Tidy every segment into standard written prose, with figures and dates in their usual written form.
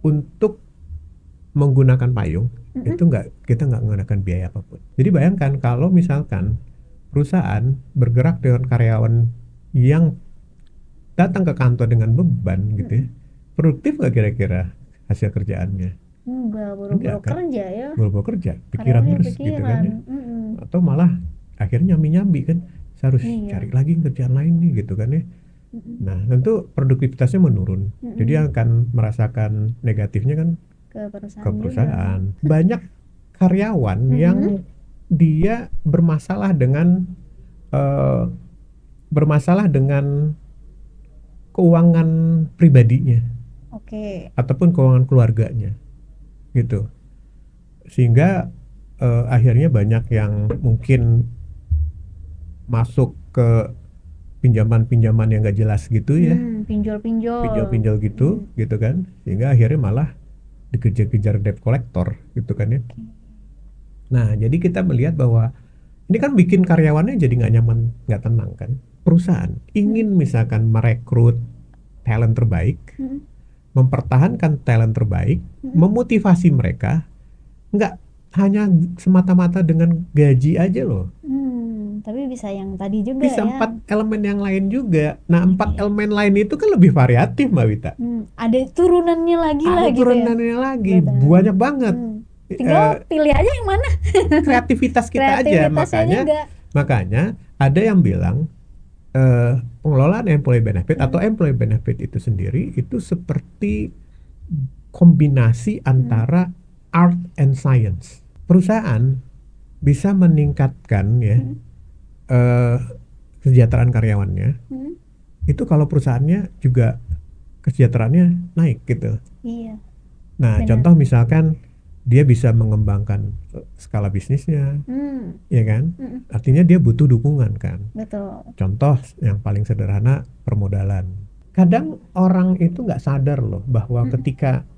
untuk menggunakan payung itu kita nggak menggunakan biaya apapun. Jadi bayangkan kalau misalkan perusahaan bergerak dengan karyawan yang datang ke kantor dengan beban gitu ya, produktif nggak kira-kira hasil kerjaannya? Enggak, Enggak buru-buru kan? kerja ya. Buru-buru kerja, pikiran Karyawannya terus gitu kan pikiran. ya. Atau malah akhirnya nyambi-nyambi kan, saya harus Iya. cari lagi kerjaan lain nih gitu kan ya. Mm-mm. Nah tentu produktivitasnya menurun, Mm-mm. jadi akan merasakan negatifnya kan Ke ke perusahaan juga. perusahaan. Banyak karyawan Mm-mm. yang dia eh, bermasalah dengan keuangan pribadinya Oke. ataupun keuangan keluarganya gitu, sehingga akhirnya banyak yang mungkin masuk ke pinjaman-pinjaman yang gak jelas gitu ya, Pinjol-pinjol. pinjol-pinjol gitu Mm. gitu kan, sehingga akhirnya malah dikejar-kejar debt collector gitu kan ya. Oke. Nah jadi kita melihat bahwa ini kan bikin karyawannya jadi nggak nyaman, nggak tenang kan. Perusahaan Mm-mm. ingin misalkan merekrut talent terbaik, Mm-mm. mempertahankan talent terbaik, Mm-mm. memotivasi mereka, nggak hanya semata-mata dengan gaji aja loh. Tapi bisa yang tadi juga Bisa ya. 4 elemen yang lain juga. Nah, empat Oke. elemen lain itu kan lebih variatif, Mbak Wita. Ada turunannya lagi lah Ada gitu ya. turunannya lagi, Benar. banyak banget. Tinggal Eh, pilih aja yang mana. Kreativitas kita aja, Kreativitasnya makanya juga. makanya ada yang bilang pengelolaan employee benefit atau Mm. employee benefit itu sendiri itu seperti kombinasi Mm. antara art and science. Perusahaan bisa meningkatkan ya Mm. eh, kesejahteraan karyawannya. Mm. Itu kalau perusahaannya juga kesejahteraannya naik gitu. Iya, Nah, benar. contoh misalkan dia bisa mengembangkan skala bisnisnya, ya kan? Mm-mm. Artinya dia butuh dukungan kan. Betul. Contoh yang paling sederhana permodalan. Kadang orang itu nggak sadar loh bahwa Mm-mm. ketika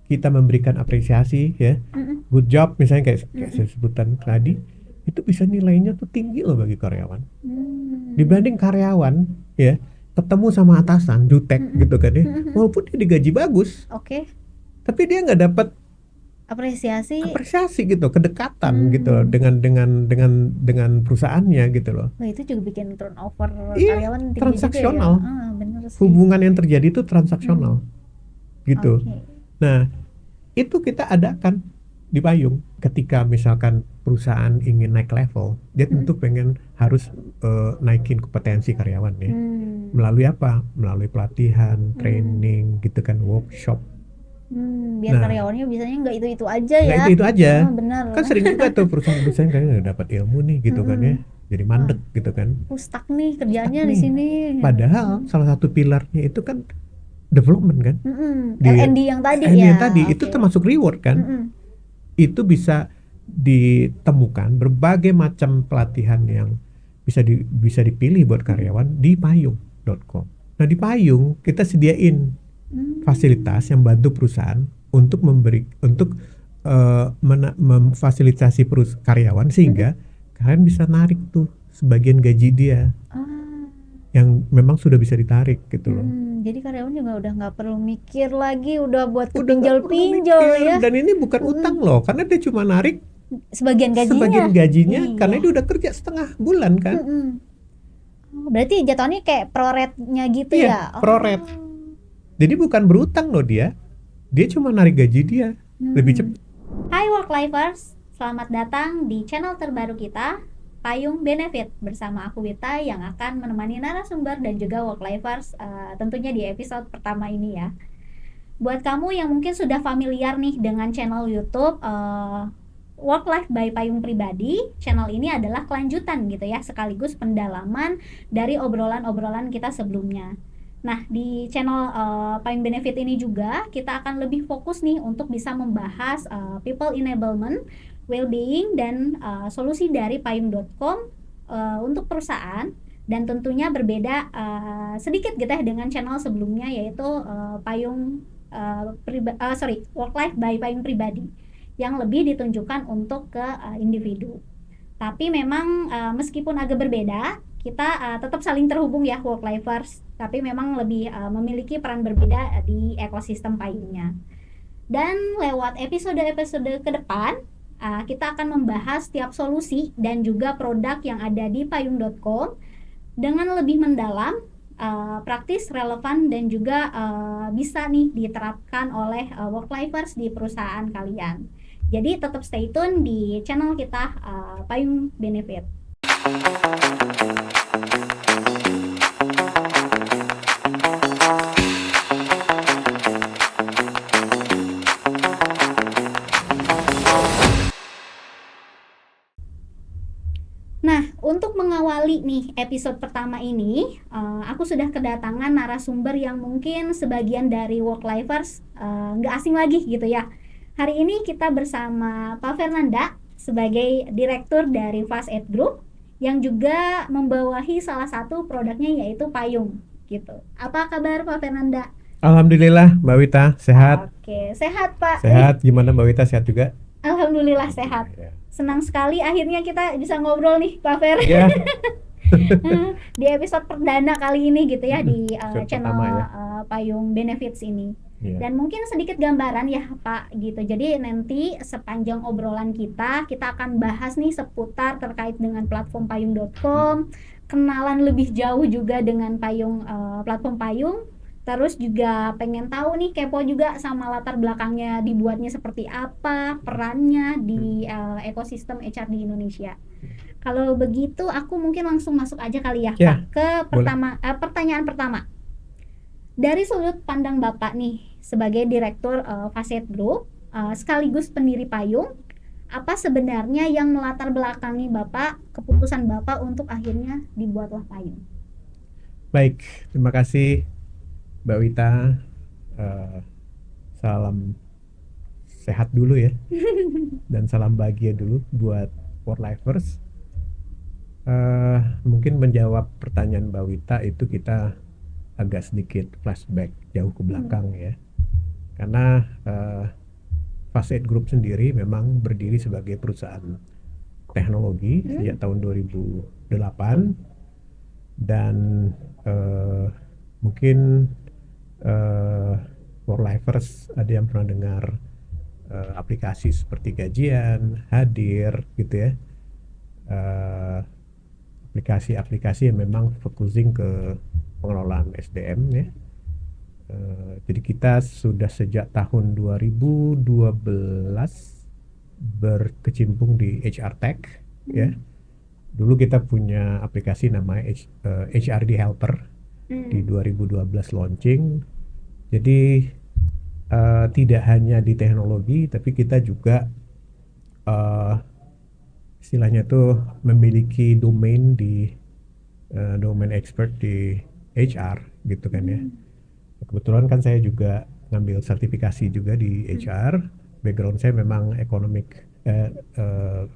kita memberikan apresiasi ya, Mm-mm. good job misalnya kayak Mm-mm. saya sebutan tadi, itu bisa nilainya tuh tinggi loh bagi karyawan. Mm. Dibanding karyawan ya ketemu sama atasan jutek Mm-mm. gitu kan ya, Mm-mm. walaupun dia digaji bagus, Oke, tapi dia nggak dapat apresiasi. apresiasi gitu, kedekatan gitu Mm. dengan perusahaannya gitu loh. Wah, itu juga bikin turnover Iya, karyawan tinggi juga ya. transaksional. Bener sih. Hubungan yang terjadi itu Mm. transaksional gitu. Oke. Nah, itu kita adakan di payung ketika misalkan perusahaan ingin naik level, dia Mm. tentu pengen harus naikin kompetensi karyawan ya. Mm. Melalui apa? Melalui pelatihan, Mm. training gitu kan, workshop. Biar Nah, karyawannya bisanya nggak itu-itu aja nggak ya. itu aja. Benar. Kan sering juga tuh perusahaan-perusahaan kayaknya nggak dapat ilmu nih gitu kan ya. Mm-mm. Jadi Wah, mandek gitu kan. aku stuck nih Stuck kerjaannya di nih. sini. Padahal salah satu pilarnya itu kan development kan. Di L&D yang tadi ini yang tadi ya. itu Oke. termasuk reward kan. Mm-mm. Itu bisa ditemukan berbagai macam pelatihan yang bisa dipilih buat Mm-mm. karyawan di payung.com. Nah, di Payung kita sediain Mm. fasilitas yang bantu perusahaan untuk memfasilitasi karyawan Mm-mm. sehingga kalian bisa narik tuh sebagian gaji dia Ah. yang memang sudah bisa ditarik gitu loh. Jadi karyawan juga udah nggak perlu mikir lagi, udah buat Udah nggak perlu kepinjol-pinjol mikir, ya. dan ini bukan utang loh, karena dia cuma narik Sebagian sebagian gajinya. gajinya karena Iya. dia udah kerja setengah bulan kan. Oh, berarti jatuhnya kayak proretnya gitu Iya, ya. proret. Jadi bukan berutang loh dia cuma narik gaji dia lebih cepat. Hai Work Lifers, selamat datang di channel terbaru kita, Payung Benefit, bersama aku Wita yang akan menemani narasumber dan juga Work Lifers tentunya di episode pertama ini ya. Buat kamu yang mungkin sudah familiar nih dengan channel YouTube Work Life by Payung Pribadi, channel ini adalah kelanjutan gitu ya, sekaligus pendalaman dari obrolan-obrolan kita sebelumnya. Nah, di channel Payung Benefit ini juga kita akan lebih fokus nih untuk bisa membahas people enablement, well-being, dan solusi dari payung.com untuk perusahaan, dan tentunya berbeda sedikit gitu ya dengan channel sebelumnya, yaitu Work Life by Payung Pribadi yang lebih ditunjukkan untuk ke individu. Tapi memang meskipun agak berbeda, kita tetap saling terhubung ya work lifers, tapi memang lebih memiliki peran berbeda di ekosistem payungnya. Dan lewat episode-episode ke depan, kita akan membahas tiap solusi dan juga produk yang ada di payung.com dengan lebih mendalam, praktis, relevan, dan juga bisa nih diterapkan oleh work-lifers di perusahaan kalian. Jadi tetap stay tune di channel kita, Payung Benefit. Nah, untuk mengawali nih episode pertama ini, aku sudah kedatangan narasumber yang mungkin sebagian dari work-lifers nggak asing lagi gitu ya. Hari ini kita bersama Pak Fernanda sebagai direktur dari Fast Aid Group yang juga membawahi salah satu produknya yaitu payung gitu. Apa kabar Pak Fernanda? Alhamdulillah Mbak Wita sehat. Oke, sehat Pak. Sehat, gimana Mbak Wita, sehat juga? Alhamdulillah sehat. Ya. Senang sekali akhirnya kita bisa ngobrol nih Pak Fer. Ya. Di episode perdana kali ini gitu ya di Episode channel pertama ya. Payung Benefits ini. Ya. Dan mungkin sedikit gambaran ya Pak gitu. Jadi nanti sepanjang obrolan kita akan bahas nih seputar terkait dengan platform payung.com, kenalan lebih jauh juga dengan payung, platform payung. Terus juga pengen tahu nih, kepo juga sama latar belakangnya dibuatnya seperti apa, perannya di ekosistem HR di Indonesia. Kalau begitu aku mungkin langsung masuk aja kali ya, Ya, Pak, ke pertanyaan pertama. Dari sudut pandang Bapak nih sebagai direktur Fast Aid Group sekaligus pendiri payung, apa sebenarnya yang melatar belakangi Bapak, keputusan Bapak untuk akhirnya dibuatlah payung? Baik, terima kasih Mbak Wita. Salam sehat dulu ya, dan salam bahagia dulu buat work-lifers. Mungkin menjawab pertanyaan Mbak Wita itu kita agak sedikit flashback jauh ke belakang ya, karena Fast Aid Group sendiri memang berdiri sebagai perusahaan teknologi sejak tahun 2008, dan mungkin work-lifers ada yang pernah dengar aplikasi seperti Gajian, Hadir gitu ya, aplikasi-aplikasi yang memang focusing ke pengelolaan SDM ya. Jadi kita sudah sejak tahun 2012 berkecimpung di HR Tech ya. Dulu kita punya aplikasi namanya HRD Helper di 2012 launching. Jadi tidak hanya di teknologi, tapi kita juga istilahnya tuh memiliki domain di domain expert di HR gitu kan ya. Kebetulan kan saya juga ngambil sertifikasi juga di HR. Background saya memang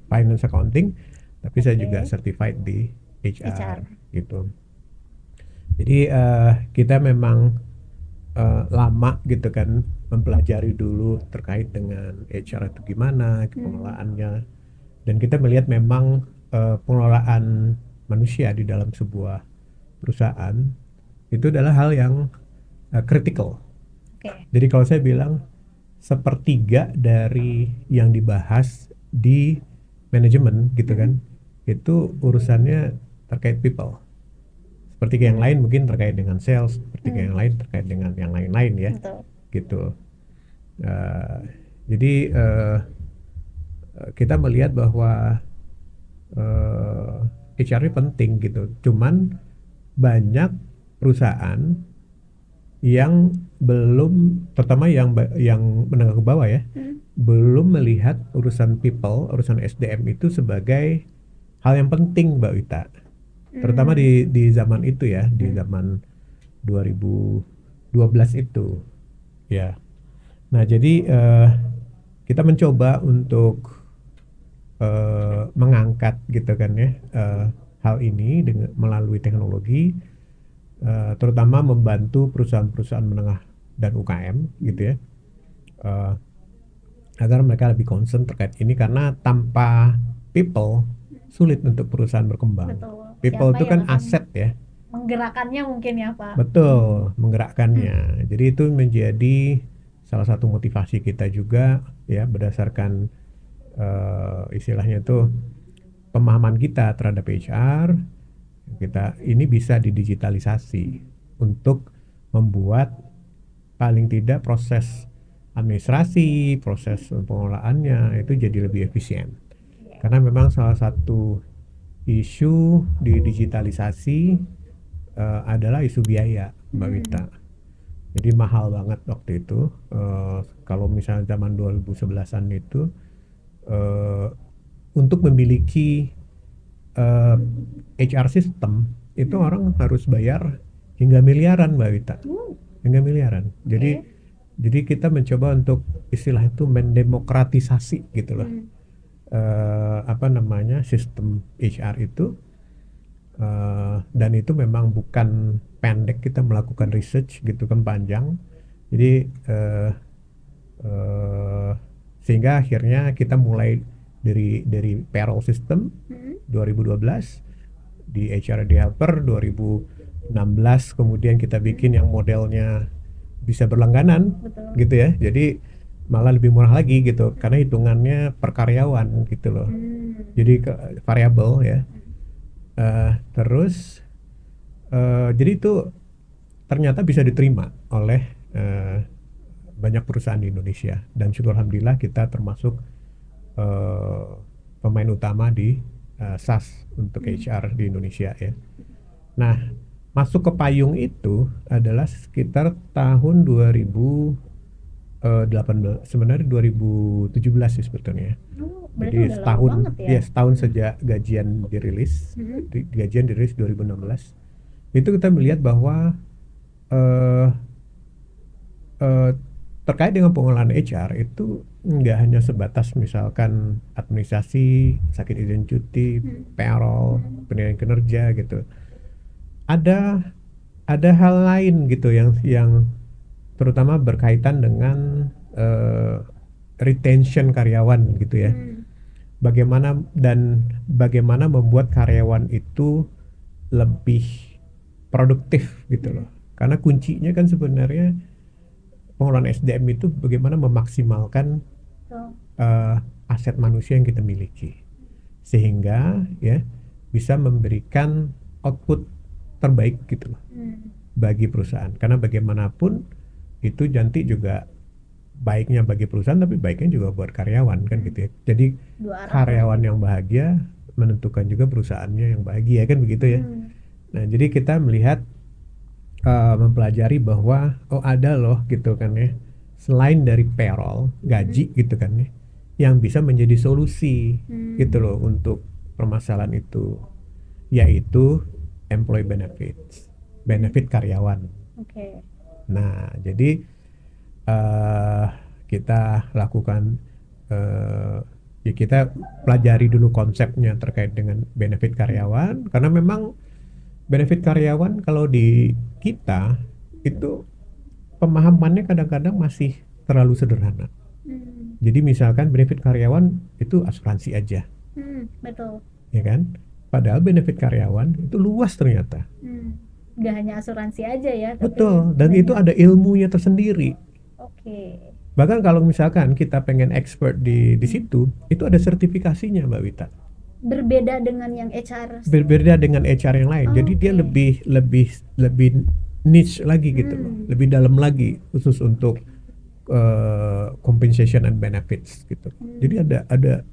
finance accounting, tapi saya juga certified di HR. Gitu. Jadi kita memang lama gitu kan mempelajari dulu terkait dengan HR itu gimana pengelolaannya, dan kita melihat memang pengelolaan manusia di dalam sebuah perusahaan itu adalah hal yang critical. Jadi kalau saya bilang sepertiga dari yang dibahas di manajemen gitu kan, itu urusannya terkait people. Seperti yang lain mungkin terkait dengan sales, seperti yang lain terkait dengan yang lain-lain ya. Betul. Gitu. Jadi kita melihat bahwa HR ini penting gitu. Cuman banyak perusahaan yang belum, terutama yang menengah ke bawah ya, belum melihat urusan people, urusan SDM itu sebagai hal yang penting, Mbak Wita. Terutama di zaman itu ya, di zaman 2012 itu ya. Nah jadi kita mencoba untuk mengangkat gitu kan ya hal ini dengan melalui teknologi, terutama membantu perusahaan-perusahaan menengah dan UKM gitu ya, agar mereka lebih concern terkait ini, karena tanpa people sulit untuk perusahaan berkembang. Betul. People itu kan akan aset ya. Menggerakkannya mungkin ya Pak. Betul, menggerakkannya. Jadi itu menjadi salah satu motivasi kita juga ya berdasarkan istilahnya itu pemahaman kita terhadap HR, kita ini bisa didigitalisasi untuk membuat paling tidak proses administrasi, proses pengelolaannya itu jadi lebih efisien. Karena memang salah satu isu di digitalisasi adalah isu biaya, Mbak Wita. Jadi mahal banget waktu itu. Kalau misalnya zaman 2011-an itu untuk memiliki HR system itu orang harus bayar hingga miliaran, Mbak Wita. Hingga miliaran. Jadi kita mencoba untuk istilah itu mendemokratisasi gitu loh. Sistem HR itu dan itu memang bukan pendek, kita melakukan research gitu kan panjang. Jadi sehingga akhirnya kita mulai dari payroll system 2012, di HRD Helper 2016, kemudian kita bikin yang modelnya bisa berlangganan. Betul. Gitu ya. Jadi malah lebih murah lagi gitu karena hitungannya per karyawan gitu loh. Jadi variabel ya. Jadi itu ternyata bisa diterima oleh banyak perusahaan di Indonesia, dan syukur alhamdulillah kita termasuk pemain utama di SaaS untuk HR di Indonesia ya. Nah, masuk ke payung itu adalah sekitar tahun 2018, sebenarnya 2017 sih sebetulnya. Berarti Jadi udah lama banget ya? setahun sejak gajian dirilis. Gajian dirilis 2016. Itu kita melihat bahwa terkait dengan pengelolaan HR itu nggak hanya sebatas misalkan administrasi, sakit izin cuti, payroll, penilaian kinerja gitu. Ada hal lain gitu yang terutama berkaitan dengan retention karyawan gitu ya. Bagaimana membuat karyawan itu lebih produktif gitu loh. Karena kuncinya kan sebenarnya pengelolaan SDM itu bagaimana memaksimalkan aset manusia yang kita miliki, sehingga ya bisa memberikan output terbaik gitu loh bagi perusahaan. Karena bagaimanapun itu nanti juga baiknya bagi perusahaan, tapi baiknya juga buat karyawan kan gitu ya. Jadi karyawan yang bahagia menentukan juga perusahaannya yang bahagia kan begitu ya. Nah, jadi kita melihat mempelajari bahwa ada loh gitu kan ya, selain dari payroll gaji gitu kan ya, yang bisa menjadi solusi gitu loh untuk permasalahan itu, yaitu employee benefits, benefit karyawan. Nah, jadi kita lakukan ya kita pelajari dulu konsepnya terkait dengan benefit karyawan, karena memang benefit karyawan kalau di kita itu pemahamannya kadang-kadang masih terlalu sederhana. Jadi misalkan benefit karyawan itu asuransi aja. Betul. Ya kan? Padahal benefit karyawan itu luas ternyata. Gak hanya asuransi aja ya. Betul, dan itu ada ilmunya tersendiri. Bahkan kalau misalkan kita pengen expert di situ, itu ada sertifikasinya, Mbak Wita. Berbeda dengan yang HR. Berbeda dengan HR yang lain. Jadi dia lebih niche lagi gitu loh, lebih dalam lagi khusus untuk compensation and benefits gitu. Jadi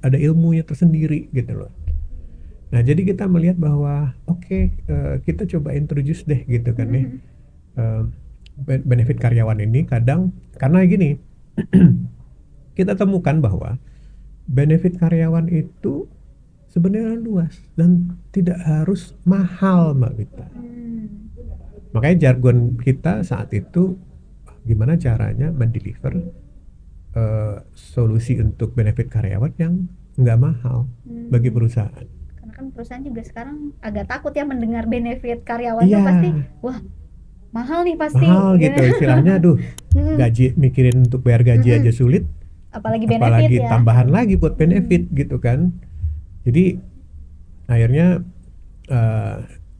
ada ilmunya tersendiri gitu loh. Nah, jadi kita melihat bahwa kita coba introduce deh gitu kan ya. Benefit karyawan ini kadang karena gini kita temukan bahwa benefit karyawan itu sebenarnya luas dan tidak harus mahal, Mbak Wita. Makanya jargon kita saat itu gimana caranya mendeliver solusi untuk benefit karyawan yang nggak mahal bagi perusahaan. Karena kan perusahaan juga sekarang agak takut ya mendengar benefit karyawan tuh pasti wah mahal nih pasti. Mahal gitu istilahnya, aduh gaji mikirin untuk bayar gaji aja sulit. Apalagi benefit ya. Tambahan lagi buat benefit gitu kan. Jadi akhirnya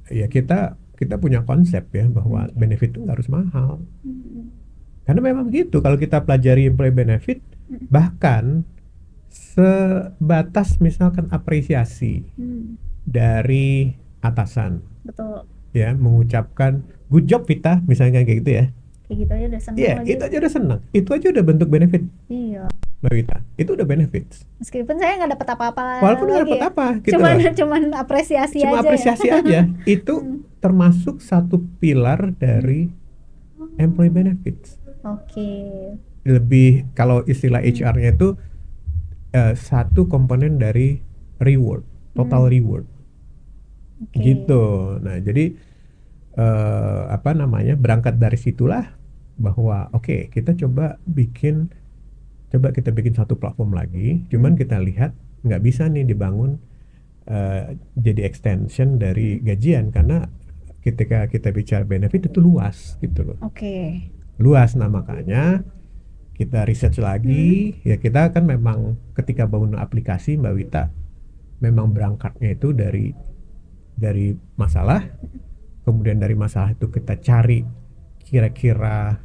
ya kita punya konsep ya bahwa benefit itu nggak harus mahal. Karena memang begitu, kalau kita pelajari employee benefit, bahkan sebatas misalkan apresiasi dari atasan, Betul. ya, mengucapkan good job Vita, misalnya kayak gitu ya. Kayak gitu aja udah seneng Iya, lagi. itu aja udah senang. Itu aja udah bentuk benefit, Iya. Mbak Vita. Itu udah benefits. Meskipun saya nggak dapat apa-apa Walaupun nggak lagi dapat ya. apa, gitu Cuman loh. cuman apresiasi Cuma aja apresiasi ya. aja. Itu termasuk satu pilar dari employee benefits. Oke. Lebih, kalau istilah HR-nya itu satu komponen dari reward, total reward. Oke. Gitu. Nah, jadi apa namanya, berangkat dari situlah bahwa oke, kita coba kita bikin satu platform lagi, cuman kita lihat nggak bisa nih dibangun jadi extension dari gajian, karena ketika kita bicara benefit itu luas gitu loh. Oke. Luas. Nah, makanya kita research lagi, ya kita kan memang ketika bangun aplikasi, Mbak Wita, memang berangkatnya itu dari masalah, kemudian dari masalah itu kita cari kira-kira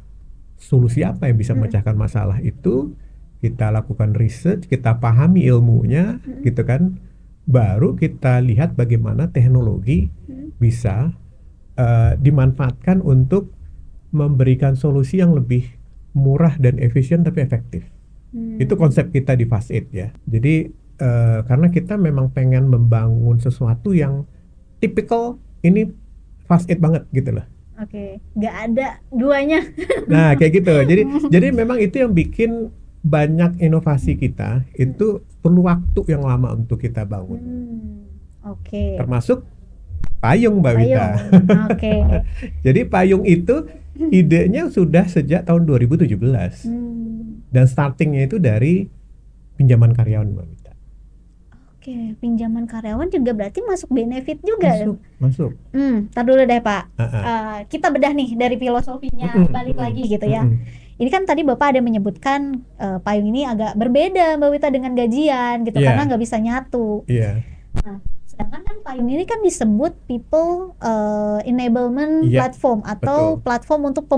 solusi apa yang bisa memecahkan masalah itu, kita lakukan research, kita pahami ilmunya, gitu kan, baru kita lihat bagaimana teknologi bisa dimanfaatkan untuk memberikan solusi yang lebih murah dan efisien tapi efektif. Itu konsep kita di Fast Aid ya. Jadi karena kita memang pengen membangun sesuatu yang tipikal, ini Fast Aid banget gitu loh. Oke, nggak ada duanya. Nah, kayak gitu. Jadi memang itu yang bikin banyak inovasi kita itu perlu waktu yang lama untuk kita bangun. Oke. Termasuk payung, Mbak Wita. Oke. Jadi payung itu idenya sudah sejak tahun 2017. Dan startingnya itu dari pinjaman karyawan, Mbak Wita. Oke, pinjaman karyawan juga berarti masuk benefit juga. Masuk. Tar dulu deh Pak. Kita bedah nih dari filosofinya, balik lagi gitu ya. Ini kan tadi Bapak ada menyebutkan payung ini agak berbeda Mbak Wita dengan gajian gitu, karena nggak bisa nyatu. Nah, sedangkan kan payung ini kan disebut people enablement platform atau platform untuk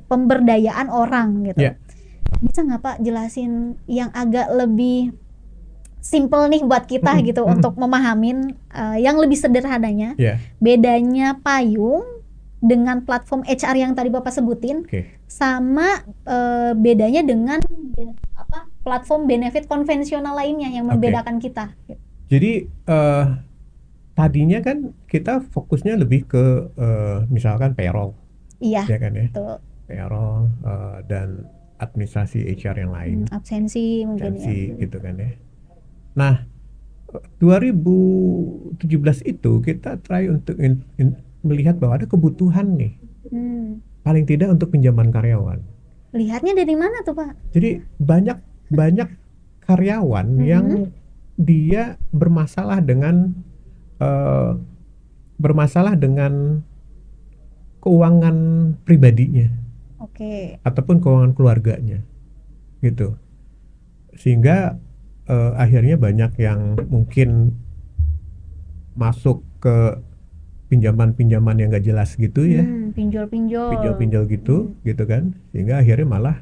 pemberdayaan orang gitu. Bisa nggak Pak jelasin yang agak lebih simple nih buat kita gitu untuk memahamin yang lebih sederhananya, bedanya payung dengan platform HR yang tadi Bapak sebutin, sama bedanya dengan platform benefit konvensional lainnya yang membedakan kita. Jadi tadinya kan kita fokusnya lebih ke misalkan payroll, ya kan ya, betul. Payroll dan administrasi HR yang lain, absensi mungkin ya, gitu kan ya. Nah, 2017 itu kita try untuk melihat bahwa ada kebutuhan nih, paling tidak untuk pinjaman karyawan. Lihatnya dari mana tuh Pak? Jadi banyak karyawan yang dia bermasalah dengan keuangan pribadinya, ataupun keuangan keluarganya, gitu. Sehingga akhirnya banyak yang mungkin masuk ke pinjaman-pinjaman yang gak jelas gitu ya, pinjol-pinjol gitu, gitu kan, sehingga akhirnya malah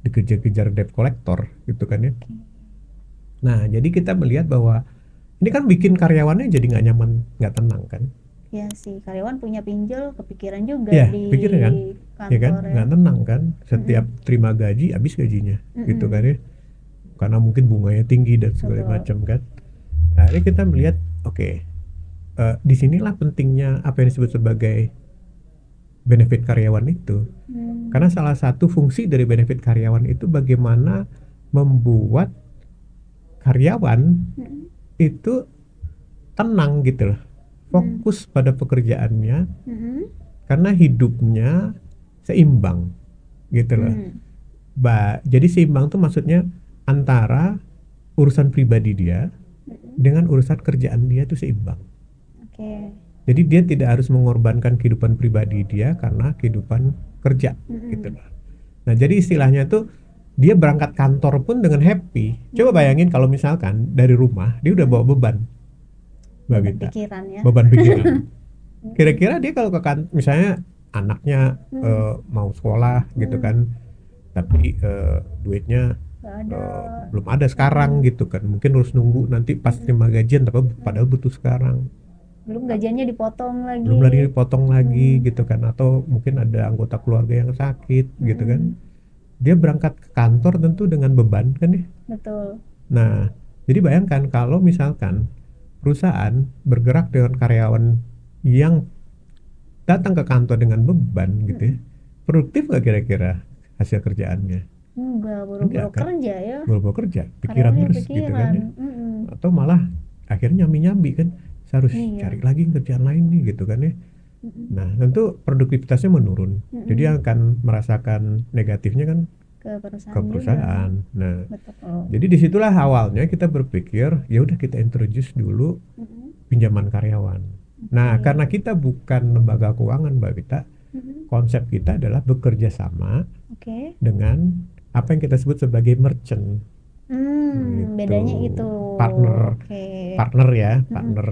dikejar-kejar debt collector gitu kan ya. Nah, jadi kita melihat bahwa ini kan bikin karyawannya jadi nggak nyaman, nggak tenang kan. Ya sih, karyawan punya pinjol kepikiran juga di pikiran kan? kantor ya kan, nggak tenang kan, setiap terima gaji habis gajinya, gitu kan ya, karena mungkin bunganya tinggi dan segala macam kan. Nah, ini kita melihat disinilah pentingnya apa yang disebut sebagai benefit karyawan itu, karena salah satu fungsi dari benefit karyawan itu bagaimana membuat karyawan itu tenang gitu loh, fokus pada pekerjaannya, karena hidupnya seimbang gitu loh. Jadi seimbang tuh maksudnya antara urusan pribadi dia dengan urusan kerjaan dia tuh seimbang. Jadi dia tidak harus mengorbankan kehidupan pribadi dia karena kehidupan kerja gitu loh. Nah, jadi istilahnya tuh dia berangkat kantor pun dengan happy. Coba bayangin kalau misalkan dari rumah dia udah bawa beban, beban pikiran ya. Beban pikiran. Kira-kira dia kalau ke kantor, misalnya anaknya mau sekolah gitu kan, tapi duitnya Nggak ada. belum ada sekarang gitu kan, mungkin harus nunggu nanti pas terima gajian, tapi padahal butuh sekarang, Belum gajiannya dipotong lagi. belum lagi dipotong lagi gitu kan, atau mungkin ada anggota keluarga yang sakit gitu kan, dia berangkat ke kantor tentu dengan beban kan ya. Betul. Nah, jadi bayangkan kalau misalkan perusahaan bergerak dengan karyawan yang datang ke kantor dengan beban gitu ya, produktif nggak kira-kira hasil kerjaannya? Enggak, Enggak buru-buru kan? kerja ya. Buru-buru kerja, pikiran Karyawannya terus gitu kan ya. Mm-mm. Atau malah akhirnya nyambi-nyambi kan, saya harus Iya. cari lagi kerjaan lain nih gitu kan ya. Mm-mm. Nah, tentu produktivitasnya menurun. Jadi yang akan merasakan negatifnya kan Ke perusahaan ke perusahaan. Nah, juga. Betul. jadi disitulah awalnya kita berpikir, ya udah kita introduce dulu pinjaman karyawan. Nah, karena kita bukan lembaga keuangan, Mbak Wita, konsep kita adalah bekerja sama Oke. dengan apa yang kita sebut sebagai merchant. Gitu. Bedanya itu. Partner, Oke. partner ya, partner.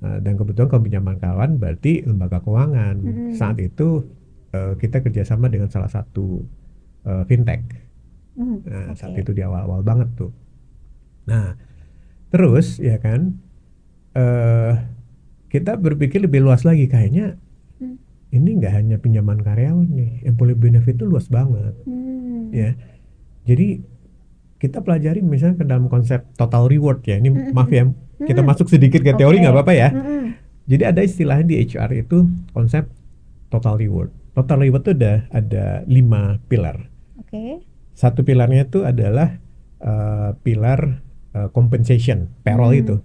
Dan kebetulan kalau pinjaman kawan berarti lembaga keuangan. Saat itu kita kerjasama dengan salah satu fintech. Nah, saat itu di awal-awal banget tuh. Nah, terus ya kan, kita berpikir lebih luas lagi, kayaknya ini nggak hanya pinjaman karyawan nih, employee benefit itu luas banget. Ya, jadi kita pelajari misalnya ke dalam konsep total reward ya. Ini maaf ya, kita masuk sedikit ke teori nggak apa-apa ya. Jadi ada istilahnya di HR itu konsep total reward. Total reward itu ada 5 pilar. Oke. Satu pilarnya itu adalah pilar compensation, payroll itu.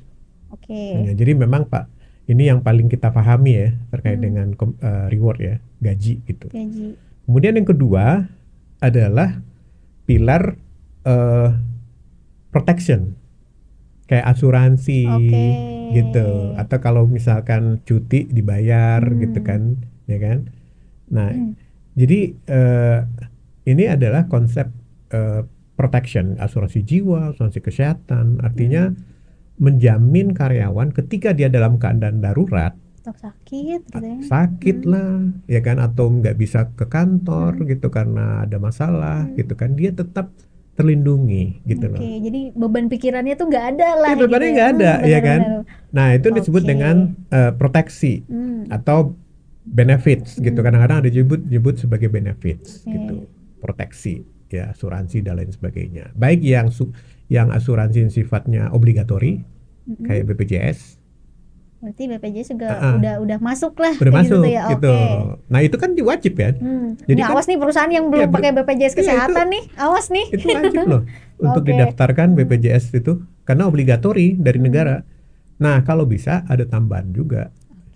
Oke. Nah, jadi memang Pak, ini yang paling kita pahami ya terkait dengan reward ya, gaji gitu. Gaji. Kemudian yang kedua adalah pilar protection, kayak asuransi gitu, atau kalau misalkan cuti dibayar gitu kan, ya kan. Nah, jadi ini adalah konsep protection, asuransi jiwa, asuransi kesehatan, artinya menjamin karyawan ketika dia dalam keadaan darurat, sakit gitu ya. Sakit lah, ya kan, atau nggak bisa ke kantor gitu karena ada masalah gitu kan, dia tetap terlindungi gitu loh. Oke, jadi beban pikirannya tuh nggak ada lah. Bebannya gitu nggak ada, ya kan. Nah, itu disebut Oke. dengan proteksi atau benefits gitu. Kadang-kadang ada disebut sebagai benefits gitu, proteksi ya, asuransi dan lain sebagainya. Baik yang asuransi yang sifatnya obligatori kayak BPJS. Berarti BPJS juga udah masuk lah. Udah masuk gitu ya. gitu. Nah, itu kan wajib ya. Jadi awas nih perusahaan yang belum pakai BPJS kesehatan nih, awas nih. Itu wajib loh untuk didaftarkan BPJS itu karena obligatori dari negara. Nah, kalau bisa ada tambahan juga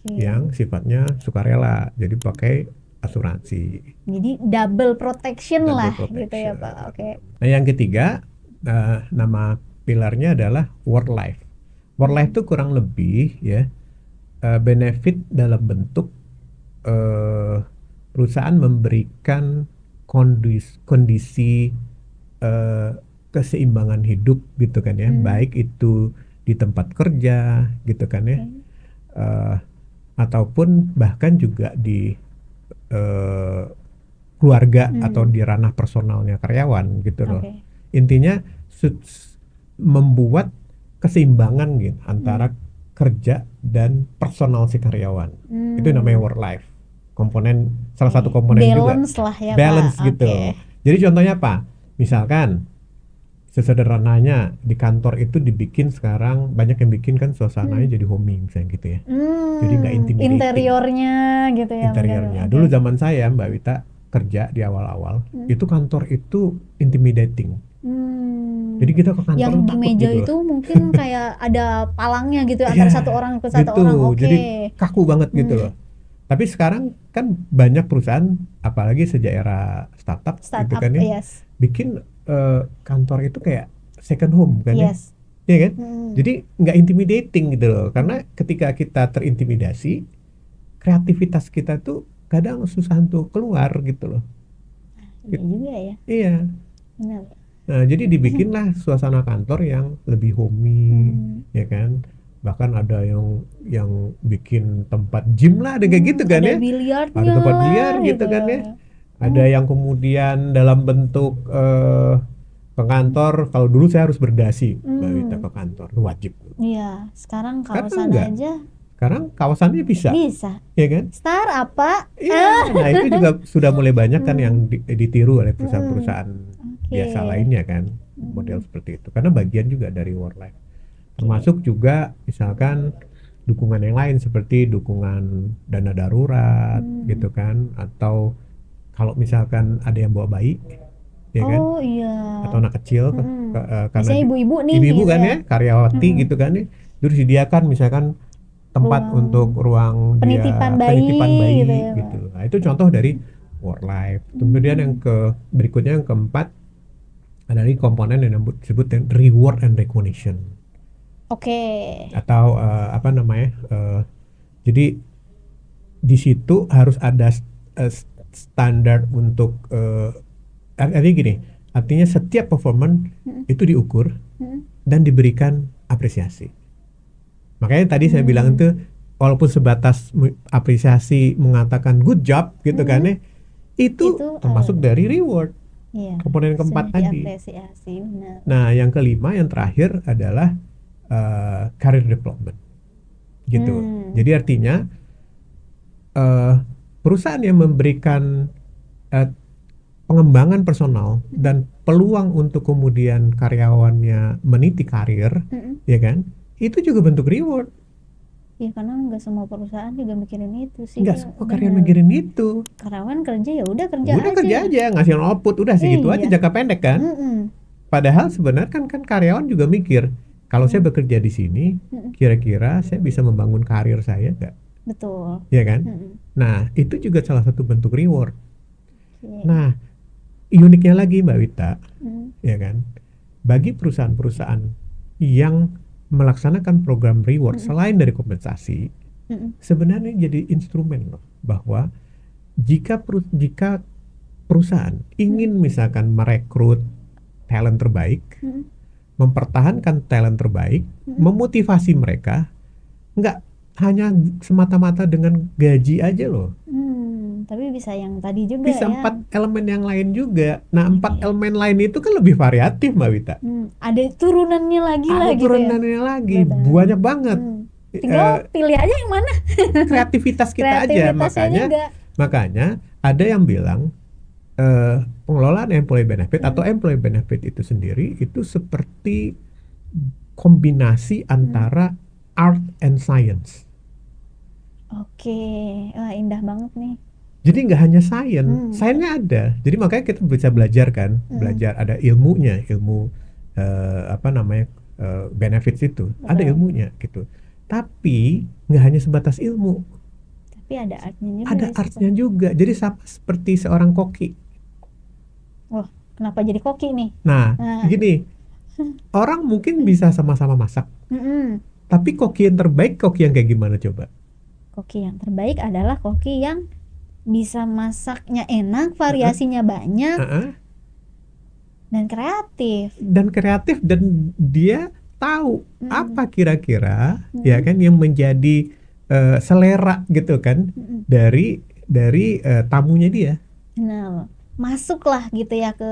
yang sifatnya sukarela, jadi pakai asuransi. Jadi double protection lah gitu ya Pak. Oke. Nah, yang ketiga nama pilarnya adalah work life. Work life itu kurang lebih ya benefit dalam bentuk perusahaan memberikan kondisi keseimbangan hidup gitu kan ya, baik itu di tempat kerja gitu kan ya, ataupun bahkan juga di keluarga atau di ranah personalnya karyawan gitu loh. Intinya membuat keseimbangan gitu antara kerja dan personal si karyawan. Itu namanya work life. Komponen salah satu komponen balance juga. Lah ya, balance Pak. Gitu. Jadi contohnya apa? Misalkan sesederhananya di kantor itu dibikin sekarang banyak yang bikin kan suasananya jadi homey misalnya gitu ya. Jadi nggak intimidating. Interiornya gitu ya. Interiornya. Dulu zaman saya Mbak Wita kerja di awal-awal itu kantor itu intimidating. Jadi kita ke kantor yang di meja gitu itu mungkin kayak ada palangnya gitu antara satu orang ke satu orang. Jadi kaku banget gitu loh. Tapi sekarang kan banyak perusahaan, apalagi sejak era startup gitu kan ya, bikin kantor itu kayak second home kan ya, ya kan? Jadi nggak intimidating gitu loh, karena ketika kita terintimidasi, kreativitas kita tuh kadang susah untuk keluar gitu loh. Iya juga ya. Iya. Benar. Nah, jadi dibikinlah suasana kantor yang lebih homey, ya kan? Bahkan ada yang bikin tempat gym lah, ada kayak gitu kan ada ya. Biliarnya ada tempat biliar lah, gitu kan ya. Ada yang kemudian dalam bentuk ke kantor. Kalau dulu saya harus berdasi Mbak Wita ke kantor, itu wajib. Iya, sekarang Sekarang kawasan enggak. aja Sekarang kawasannya bisa, bisa. ya kan? Star apa? Iya. Nah itu juga sudah mulai banyak kan yang ditiru oleh perusahaan-perusahaan Oke. biasa lainnya kan, model seperti itu. Karena bagian juga dari work life. Termasuk juga misalkan dukungan yang lain seperti dukungan dana darurat gitu kan, atau kalau misalkan ada yang bawa bayi, ya kan, Oh iya. atau anak kecil karena Biasanya ibu-ibu nih ibu-ibu gitu kan ya. ya, karyawati gitu kan ya, terus disediakan misalkan tempat Ruang untuk ruang penitipan dia bayi penitipan bayi gitu ya, Pak. gitu. Nah, itu contoh dari work life. Kemudian yang berikutnya yang keempat ada lagi komponen yang disebut dengan reward and recognition. Oke. Atau apa namanya? Jadi di situ harus ada standar untuk artinya gini, artinya setiap performance itu diukur dan diberikan apresiasi. Makanya tadi saya bilang itu walaupun sebatas apresiasi mengatakan good job gitu kan ya, itu termasuk dari reward. Iya. Komponen keempat tadi. Diapresiasi, benar. Nah, yang kelima yang terakhir adalah career development. Gitu. Jadi artinya perusahaan yang memberikan pengembangan personal dan peluang untuk kemudian karyawannya meniti karir, ya kan? Itu juga bentuk reward. Iya, karena nggak semua perusahaan juga mikirin itu sih. Nggak semua karyawan mikirin itu. Karyawan kerja ya udah kerja Udah aja. kerja aja, ngasih output udah segitu aja jangka pendek kan. Padahal sebenarnya kan karyawan juga mikir, kalau saya bekerja di sini, kira-kira saya bisa membangun karir saya nggak? Betul. Ya kan? Nah, itu juga salah satu bentuk reward. Nah, uniknya lagi Mbak Wita, ya kan? Bagi perusahaan-perusahaan yang melaksanakan program reward selain dari kompensasi, sebenarnya jadi instrumen loh, bahwa jika perusahaan ingin misalkan merekrut talent terbaik, mempertahankan talent terbaik, memotivasi mereka, nggak hanya semata-mata dengan gaji aja loh. Tapi bisa yang tadi juga bisa ya. 4 elemen yang lain juga. Nah, 4 elemen lain itu kan lebih variatif Mbak Wita. Ada turunannya lagi ada lah gitu turunannya ya. lagi, banyak banget. Tinggal pilih aja yang mana. Kreativitas kita aja. Makanya ada yang bilang pengelolaan employee benefit atau employee benefit itu sendiri itu seperti kombinasi antara art and science. Oke, wah indah banget nih. Jadi nggak hanya sainsnya ada. Jadi makanya kita bisa belajar kan, belajar ada ilmunya, ilmu apa namanya benefits itu, ada ilmunya gitu. Tapi nggak hanya sebatas ilmu. Tapi ada artnya juga. Ada artnya juga. Jadi seperti seorang koki. Wah, kenapa jadi koki nih? Nah, gini, orang mungkin bisa sama-sama masak. Tapi koki yang terbaik, koki yang kayak gimana coba? Koki yang terbaik adalah koki yang bisa masaknya enak, variasinya banyak, dan kreatif. Dan dia tahu apa kira-kira ya kan yang menjadi selera gitu kan dari tamunya dia. Nah, masuklah gitu ya ke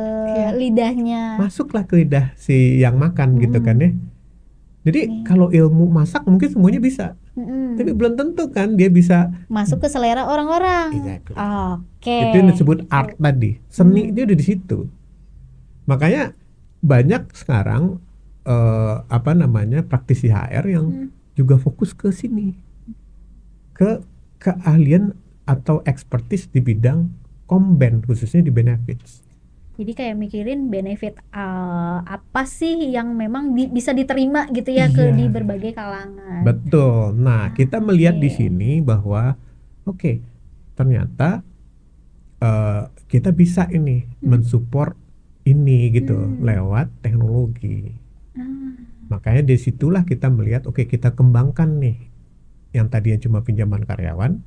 lidahnya. Masuklah ke lidah si yang makan gitu kan ya. Jadi kalau ilmu masak mungkin semuanya bisa. Tapi belum tentu kan dia bisa masuk ke selera orang-orang. Exactly. Oke. Itu yang disebut art tadi. Seni itu udah di situ. Makanya banyak sekarang apa namanya praktisi HR yang juga fokus ke sini. Ke keahlian atau expertise di bidang komben khususnya di benefits. Jadi kayak mikirin benefit apa sih yang memang bisa diterima gitu ya di berbagai kalangan. Betul. Nah, kita melihat di sini bahwa ternyata kita bisa ini mensupport ini gitu lewat teknologi. Makanya disitulah kita melihat kita kembangkan nih yang tadinya cuma pinjaman karyawan,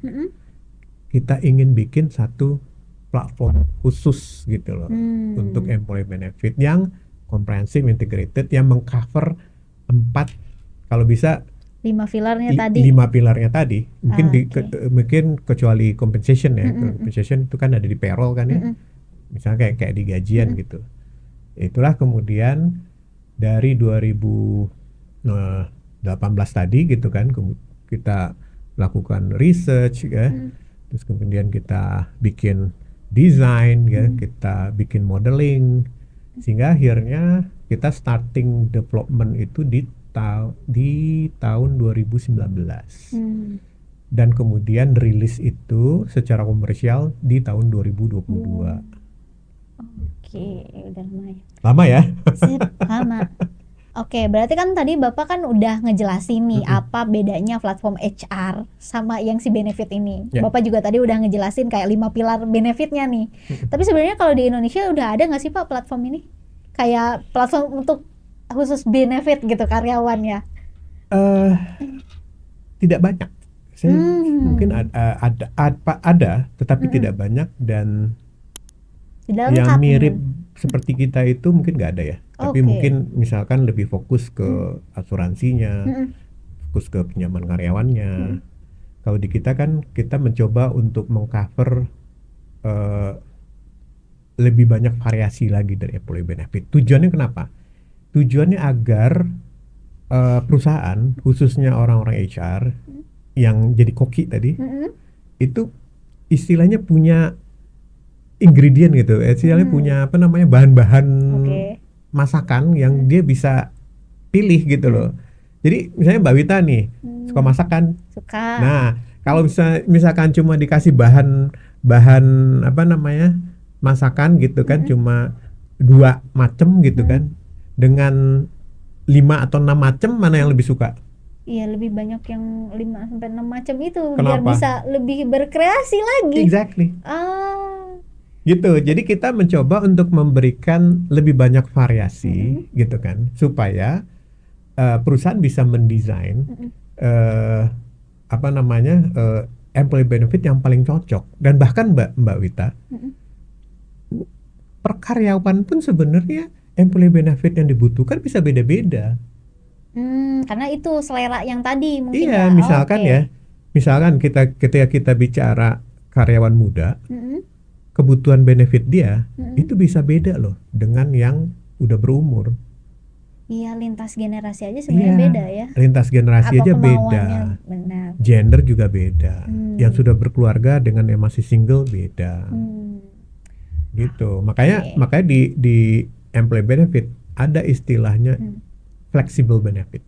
kita ingin bikin satu platform khusus gitu loh untuk employee benefit yang comprehensive integrated yang mengcover 4 kalau bisa 5 pilarnya tadi. 5 pilarnya tadi. Mungkin Oke. mungkin kecuali compensation ya. Mm-mm. Compensation itu kan ada di payroll kan ya. Mm-mm. Misalnya kayak di gajian Mm-mm. gitu. Itulah kemudian dari 2018 tadi gitu kan kita lakukan research ya. Mm-mm. Terus kemudian kita bikin desain ya, Mm-mm. kita bikin modeling sehingga akhirnya kita starting development itu di tahun 2019 Hmm. dan kemudian rilis itu secara komersial di tahun 2022. Oke, udah lumayan. Lama ya? Sip, lama. Oke, berarti kan tadi Bapak kan udah ngejelasin nih Mm-mm. apa bedanya platform HR sama yang si benefit ini. Ya. Bapak juga tadi udah ngejelasin kayak 5 pilar benefitnya nih. Mm-mm. Tapi sebenarnya kalau di Indonesia udah ada nggak sih Pak platform ini? Kayak platform untuk khusus benefit gitu karyawannya. Eh, Tidak banyak. Saya mungkin Hmm. ada, tetapi Mm-mm. tidak banyak dan Tidak yang lengkap. mirip seperti kita itu mungkin nggak ada ya. Tapi Oke. mungkin misalkan lebih fokus ke asuransinya, Mm-mm. fokus ke pinjaman karyawannya. Mm-mm. Kalau di kita kan kita mencoba untuk mengcover eh, lebih banyak variasi lagi dari employee benefit. Tujuannya kenapa? Tujuannya agar perusahaan, khususnya orang-orang HR yang jadi koki tadi, Mm-mm. itu istilahnya punya ingredient gitu, istilahnya punya apa namanya bahan-bahan Oke. masakan yang dia bisa pilih gitu loh. Jadi misalnya Mbak Wita nih suka masak kan. Suka. Nah, kalau misalkan cuma dikasih bahan apa namanya masakan gitu kan, cuma 2 macem gitu kan, dengan 5 atau 6 macem mana yang lebih suka? Iya, lebih banyak yang 5 sampai 6 macam itu biar Kenapa? bisa lebih berkreasi lagi. Exactly. Ah. Gitu. Jadi kita mencoba untuk memberikan lebih banyak variasi gitu kan, supaya perusahaan bisa mendesain apa namanya employee benefit yang paling cocok. Dan bahkan Mbak Wita, per karyawan pun sebenarnya employee benefit yang dibutuhkan bisa beda-beda. Karena itu selera yang tadi mungkin Iya, ya. misalkan Oke. ya, misalkan ketika kita bicara karyawan muda, kebutuhan benefit dia itu bisa beda loh dengan yang udah berumur. Iya, lintas generasi aja sebenarnya Iya, beda ya. lintas generasi Apa aja kemauannya, beda. benar. Gender juga beda. Yang sudah berkeluarga dengan yang masih single beda. Gitu. Makanya di employee benefit ada istilahnya flexible benefit.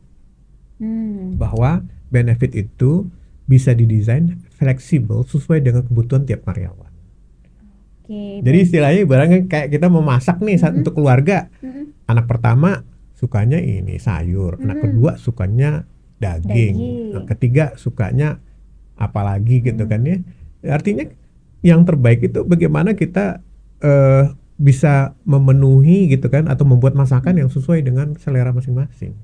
Bahwa benefit itu bisa didesain fleksibel sesuai dengan kebutuhan tiap karyawan. Oke. Jadi istilahnya ibaratnya kayak kita mau masak nih untuk keluarga. Anak pertama sukanya ini sayur, anak kedua sukanya daging, anak ketiga sukanya apalagi gitu kan ya. Artinya yang terbaik itu bagaimana kita bisa memenuhi gitu kan, atau membuat masakan yang sesuai dengan selera masing-masing.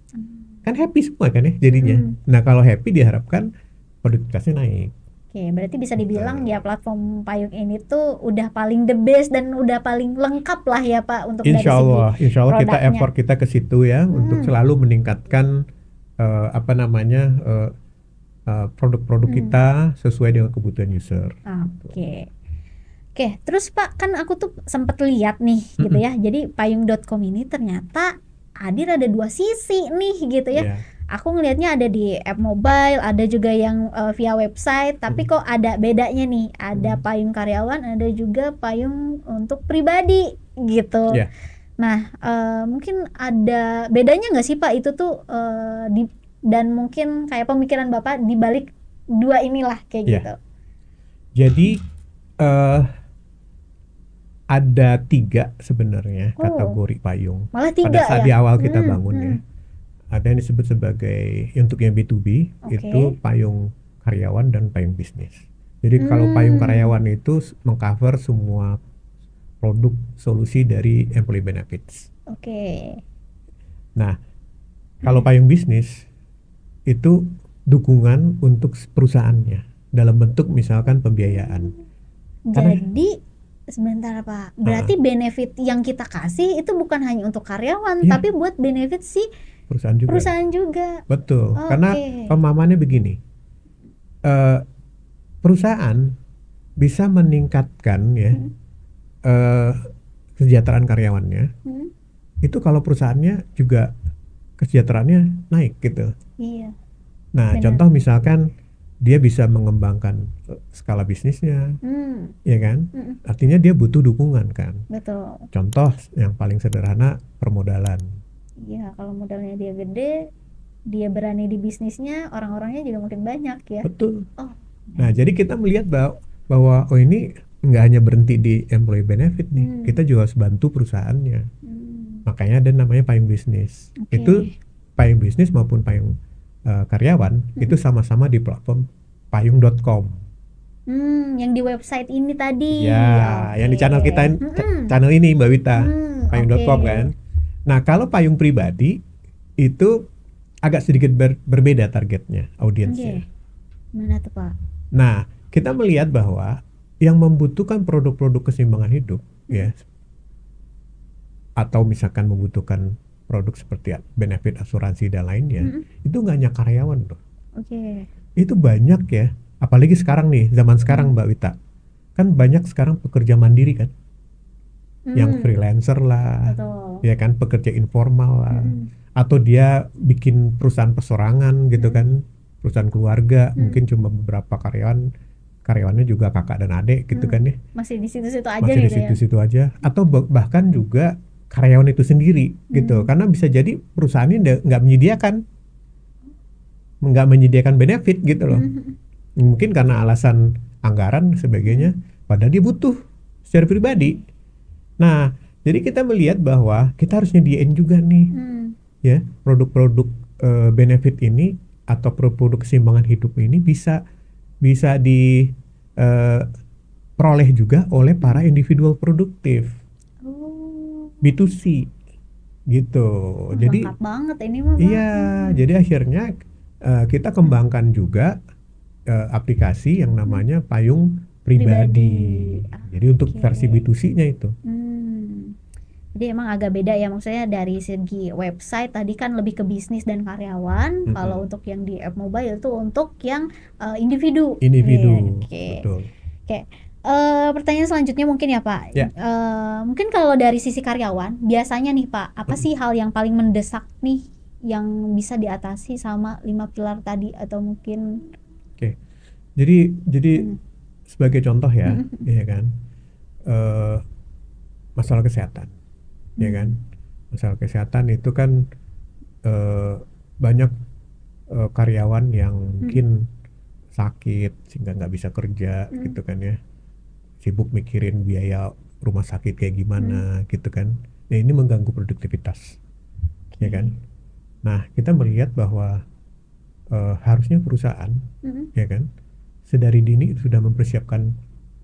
Kan happy semua kan ya jadinya. Nah kalau happy diharapkan produktivitasnya naik. Oke, berarti bisa dibilang ya platform Payung ini tuh udah paling the best dan udah paling lengkap lah ya Pak untuk dari Insya Allah segi kita produknya. effort kita ke situ ya, untuk selalu meningkatkan apa namanya produk-produk kita sesuai dengan kebutuhan user. Oke. Oke, terus Pak, kan aku tuh sempat lihat nih gitu ya. Jadi payung.com ini ternyata hadir ada 2 sisi nih gitu ya. Yeah. Aku ngelihatnya ada di app mobile, ada juga yang via website, tapi kok ada bedanya nih. Ada payung karyawan, ada juga payung untuk pribadi gitu. Yeah. Nah, mungkin ada bedanya nggak sih Pak itu tuh dan mungkin kayak pemikiran Bapak di balik 2 inilah kayak Yeah. gitu. Jadi ada 3 sebenarnya kategori payung. Malah 3 pada saat ya? di awal kita bangun ya. Ada yang disebut sebagai untuk yang B2B, itu payung karyawan dan payung bisnis. Jadi kalau payung karyawan itu mengcover semua produk solusi dari employee benefits. Oke. Nah, kalau payung bisnis itu dukungan untuk perusahaannya dalam bentuk misalkan pembiayaan. Jadi sebentar Pak, berarti benefit yang kita kasih itu bukan hanya untuk karyawan, tapi buat benefit si perusahaan juga. Perusahaan juga. Betul. Oke. Karena pemahamannya begini, perusahaan bisa meningkatkan ya kesejahteraan karyawannya. Itu kalau perusahaannya juga kesejahteraannya naik gitu. Iya. Nah, Benar. contoh misalkan dia bisa mengembangkan skala bisnisnya, ya kan? Artinya dia butuh dukungan kan. Betul. Contoh yang paling sederhana permodalan. Iya, kalau modalnya dia gede, dia berani di bisnisnya, orang-orangnya juga makin banyak ya. Betul. Oh. Nah, jadi kita melihat bahwa oh ini nggak hanya berhenti di employee benefit nih, kita juga harus bantu perusahaannya. Makanya ada namanya payung bisnis. Oke. Itu payung bisnis maupun payung karyawan itu sama-sama di platform payung.com. Yang di website ini tadi. Ya, Oke. yang di channel kita, channel ini Mbak Wita, payung.com oke. kan. Nah, kalau payung pribadi itu agak sedikit berbeda targetnya, audiensnya. Mana tuh Pak? Nah, kita melihat bahwa yang membutuhkan produk-produk keseimbangan hidup ya, atau misalkan membutuhkan produk seperti benefit asuransi dan lainnya, itu nggak hanya karyawan loh. Oke. Itu banyak ya, apalagi sekarang nih, zaman sekarang Mbak Wita, kan banyak sekarang pekerja mandiri kan, yang freelancer lah, Betul. ya kan, pekerja informal lah, atau dia bikin perusahaan persorangan gitu kan, perusahaan keluarga, mungkin cuma beberapa karyawannya juga kakak dan adik gitu kan ya, Masih di situ-situ aja masih di gitu ya. situ-situ aja, atau bahkan juga karyawan itu sendiri gitu, karena bisa jadi perusahaannya nggak menyediakan benefit gitu loh, mungkin karena alasan anggaran dan sebagainya, padahal dia butuh secara pribadi. Nah, jadi kita melihat bahwa kita harus nyediain juga nih ya produk-produk benefit ini atau produk keseimbangan hidup ini bisa diperoleh juga oleh para individual produktif. B2C gitu. Jadi lengkap banget ini mah. iya, jadi akhirnya kita kembangkan juga aplikasi yang namanya payung pribadi. Jadi untuk versi B2C-nya itu. Jadi emang agak beda ya, maksudnya dari segi website tadi kan lebih ke bisnis dan karyawan. Kalau untuk yang di app mobile itu untuk yang individu. Oke. Betul. Oke. Pertanyaan selanjutnya mungkin ya Pak. Ya. Mungkin kalau dari sisi karyawan, biasanya nih Pak, apa sih hal yang paling mendesak nih yang bisa diatasi sama 5 pilar tadi, atau mungkin Oke. Jadi sebagai contoh ya, ya kan, masalah kesehatan, ya kan, masalah kesehatan itu kan banyak karyawan yang mungkin sakit sehingga nggak bisa kerja gitu kan ya, sibuk mikirin biaya rumah sakit kayak gimana gitu kan. Nah, ini mengganggu produktivitas, ya kan. Nah, kita melihat bahwa harusnya perusahaan, ya kan, sedari dini sudah mempersiapkan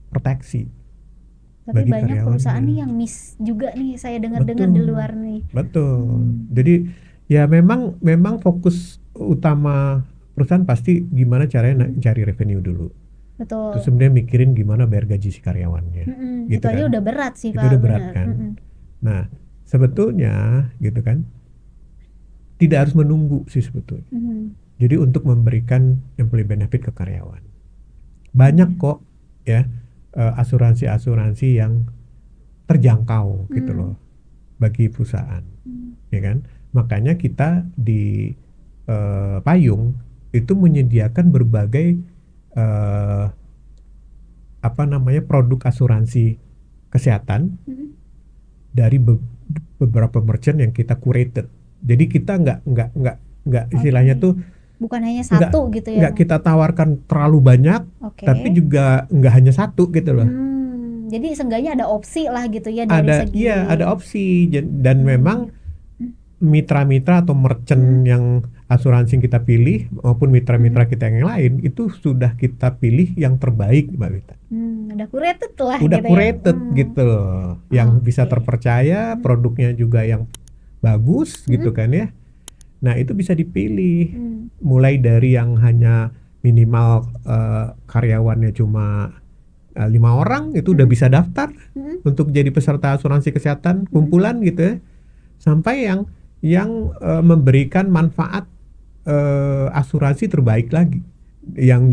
proteksi. tapi Bagi banyak karyawannya. perusahaan nih yang miss juga nih, saya dengar-dengar di luar nih. Betul. Jadi ya memang fokus utama perusahaan pasti gimana caranya cari revenue dulu. Betul. Terus kemudian mikirin gimana bayar gaji si karyawannya. Gitu itu aja kan. udah berat sih Itu Pak. udah berat bener. kan. Nah, sebetulnya gitu kan, tidak harus menunggu sih sebetulnya. Jadi untuk memberikan employee benefit ke karyawan, banyak kok ya asuransi-asuransi yang terjangkau gitu loh bagi perusahaan, ya kan. Makanya kita di Payung itu menyediakan berbagai produk asuransi kesehatan dari beberapa merchant yang kita curated. Jadi kita nggak istilahnya tuh bukan hanya satu gitu ya. Nggak kita tawarkan terlalu banyak, tapi juga nggak hanya satu gitu loh. Jadi seenggaknya ada opsi lah gitu ya dari segi. Iya, ada opsi dan memang mitra-mitra atau merchant yang asuransi yang kita pilih maupun mitra-mitra kita yang lain itu sudah kita pilih yang terbaik Mbak Wita. Udah curated lah. Udah gitu curated ya. gitu loh, yang bisa terpercaya, produknya juga yang bagus gitu kan ya. Nah itu bisa dipilih, mulai dari yang hanya minimal karyawannya cuma 5 orang itu udah bisa daftar untuk jadi peserta asuransi kesehatan kumpulan gitu ya, sampai yang yang memberikan manfaat asuransi terbaik lagi, yang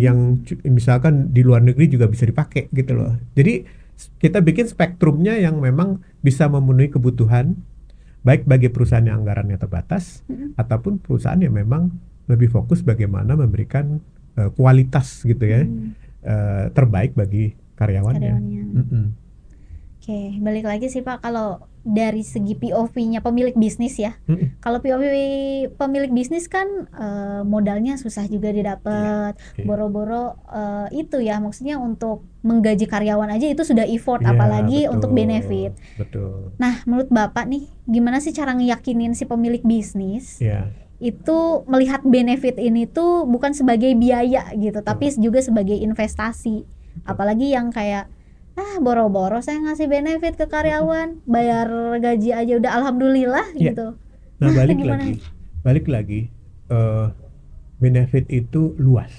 misalkan di luar negeri juga bisa dipakai gitu loh. Jadi kita bikin spektrumnya yang memang bisa memenuhi kebutuhan baik bagi perusahaan yang anggarannya terbatas ataupun perusahaan yang memang lebih fokus bagaimana memberikan kualitas gitu ya, terbaik bagi karyawannya. Karyawannya. Oke, balik lagi sih Pak, kalau dari segi POV-nya pemilik bisnis ya. Kalau POV pemilik bisnis kan modalnya susah juga didapat, boro-boro itu ya, maksudnya untuk menggaji karyawan aja itu sudah effort, Iya, apalagi betul, untuk benefit. betul. Nah, menurut Bapak nih, gimana sih cara ngeyakinin si pemilik bisnis Iya. itu melihat benefit ini tuh bukan sebagai biaya gitu, tapi juga sebagai investasi. Apalagi yang kayak boro-boro saya ngasih benefit ke karyawan, bayar gaji aja udah alhamdulillah Iya. gitu. Nah, balik gimana? lagi benefit itu luas,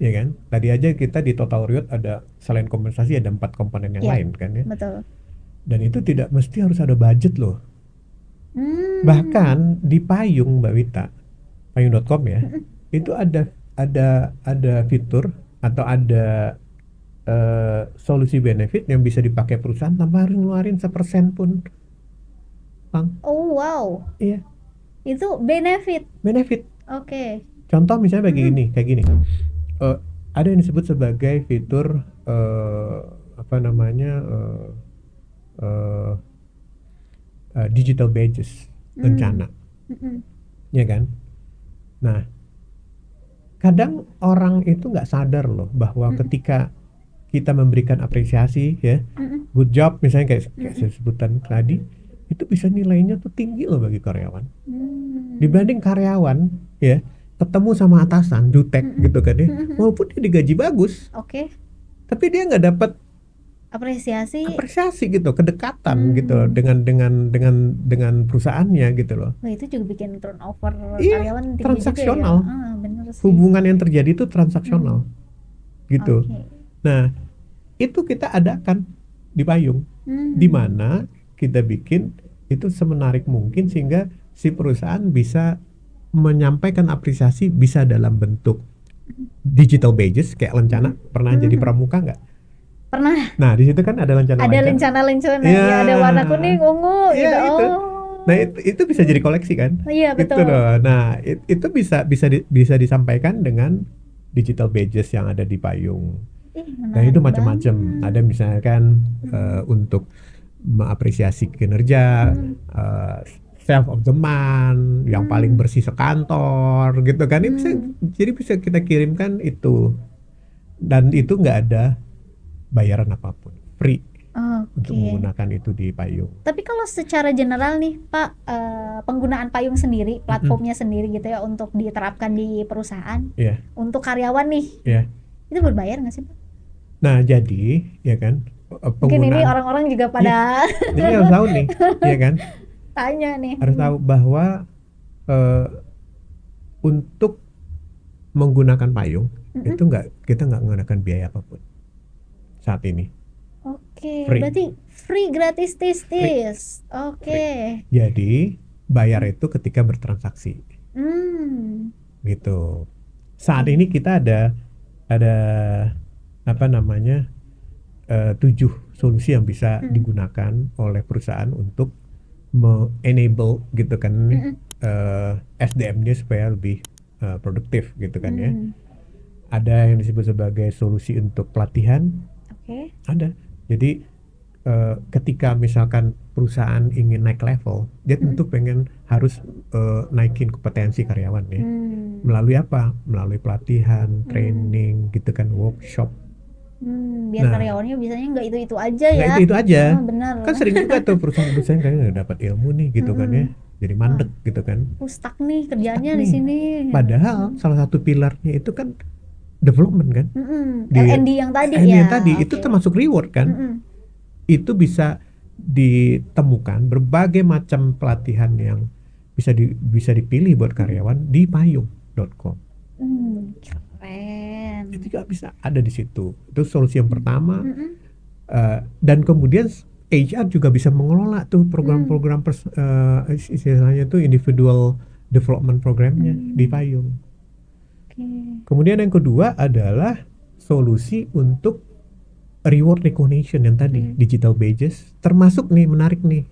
ya kan? Tadi aja kita di Total Riot ada, selain kompensasi ada 4 komponen yang Iya, lain kan ya. betul. Dan itu tidak mesti harus ada budget loh. Bahkan di Payung, Mbak Wita, payung.com ya, itu ada fitur atau ada solusi benefit yang bisa dipakai perusahaan tanpa harus ngeluarin 1% pun, Bang. Oh wow, Iya, itu benefit. benefit. Oke. Contoh misalnya kayak gini. Ada yang disebut sebagai fitur apa namanya digital badges rencana, ya kan? Nah, kadang orang itu nggak sadar loh bahwa ketika kita memberikan apresiasi ya, good job misalnya kayak sebutan tadi, itu bisa nilainya tuh tinggi loh bagi karyawan. Dibanding karyawan ya ketemu sama atasan jutek gitu kan ya, walaupun dia digaji bagus, Oke. tapi dia nggak dapat Apresiasi. gitu, kedekatan gitu loh dengan perusahaannya gitu loh. Wah, itu juga bikin turnover Iya, karyawan tinggi transaksional. juga ya. Bener sih. Hubungan yang terjadi itu transaksional gitu. Oke. Nah, itu kita adakan di Payung, di mana kita bikin itu semenarik mungkin sehingga si perusahaan bisa menyampaikan apresiasi, bisa dalam bentuk digital badges kayak lencana. Pernah jadi pramuka nggak? Pernah. Nah, di situ kan ada lencana. Ada lencana-lencana, ya, ya, ada warna kuning, ungu gitu. Itu. Nah, itu bisa jadi koleksi kan? Iya, betul. Gitu loh. Nah, itu bisa disampaikan dengan digital badges yang ada di Payung. Nah, itu macam-macam. Ada misalkan untuk mengapresiasi kinerja, self of the month, yang paling bersih sekantor gitu kan. Jadi bisa kita kirimkan itu. Dan itu nggak ada bayaran apapun, free untuk menggunakan itu di Payung. Tapi kalau secara general nih Pak, penggunaan Payung sendiri, platformnya sendiri gitu ya, untuk diterapkan di perusahaan, untuk karyawan nih, itu berbayar nggak sih Pak? Nah, jadi ya kan, mungkin ini orang-orang juga pada jadi harus tahu nih, ya kan, tanya nih, harus tahu bahwa untuk menggunakan Payung itu kita nggak menggunakan biaya apapun saat ini. Oke, berarti free, gratis, tis. Oke. Jadi bayar itu ketika bertransaksi. Gitu. Saat ini kita ada apa namanya 7 solusi yang bisa digunakan oleh perusahaan untuk enable gitu kan SDM-nya supaya lebih produktif gitu kan ya. Ada yang disebut sebagai solusi untuk pelatihan. Ada. Jadi ketika misalkan perusahaan ingin naik level, dia tentu harus naikin kompetensi karyawan ya. Melalui apa? Melalui pelatihan, training gitu kan, workshop. Biar karyawannya biasanya nggak itu aja ya. Nggak itu aja. Benar. Kan sering juga tuh perusahaan kayaknya nggak dapat ilmu nih gitu kan ya. Jadi mandek gitu kan. Stuck nih kerjaannya di sini. Padahal salah satu pilarnya itu kan development kan. L&D yang tadi L&D ya. yang tadi itu termasuk reward kan. Itu bisa ditemukan berbagai macam pelatihan yang bisa dipilih buat karyawan di payung.com. Keren. Itu juga bisa ada di situ. Itu solusi yang pertama. Dan kemudian HR juga bisa mengelola tuh program-program istilahnya tuh individual development programnya di Payung. Oke. Kemudian yang kedua adalah solusi untuk reward recognition yang tadi, digital badges, termasuk nih menarik nih,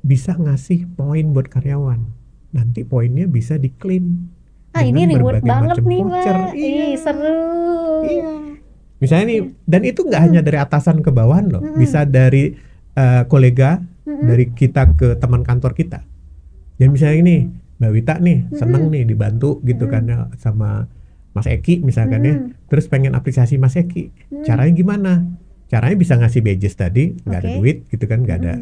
bisa ngasih poin buat karyawan. Nanti poinnya bisa diklaim. Ini reward berbagai banget macam nih, voucher. Mbak. Ih, seru. Iya. Misalnya nih, dan itu nggak hanya dari atasan ke bawahan loh, bisa dari kolega, dari kita ke teman kantor kita. Jadi misalnya ini, Mbak Wita nih seneng nih dibantu gitu kan ya sama Mas Eki misalkan ya, terus pengen apresiasi Mas Eki. Caranya gimana? Caranya bisa ngasih badges tadi, nggak ada duit gitu kan, nggak ada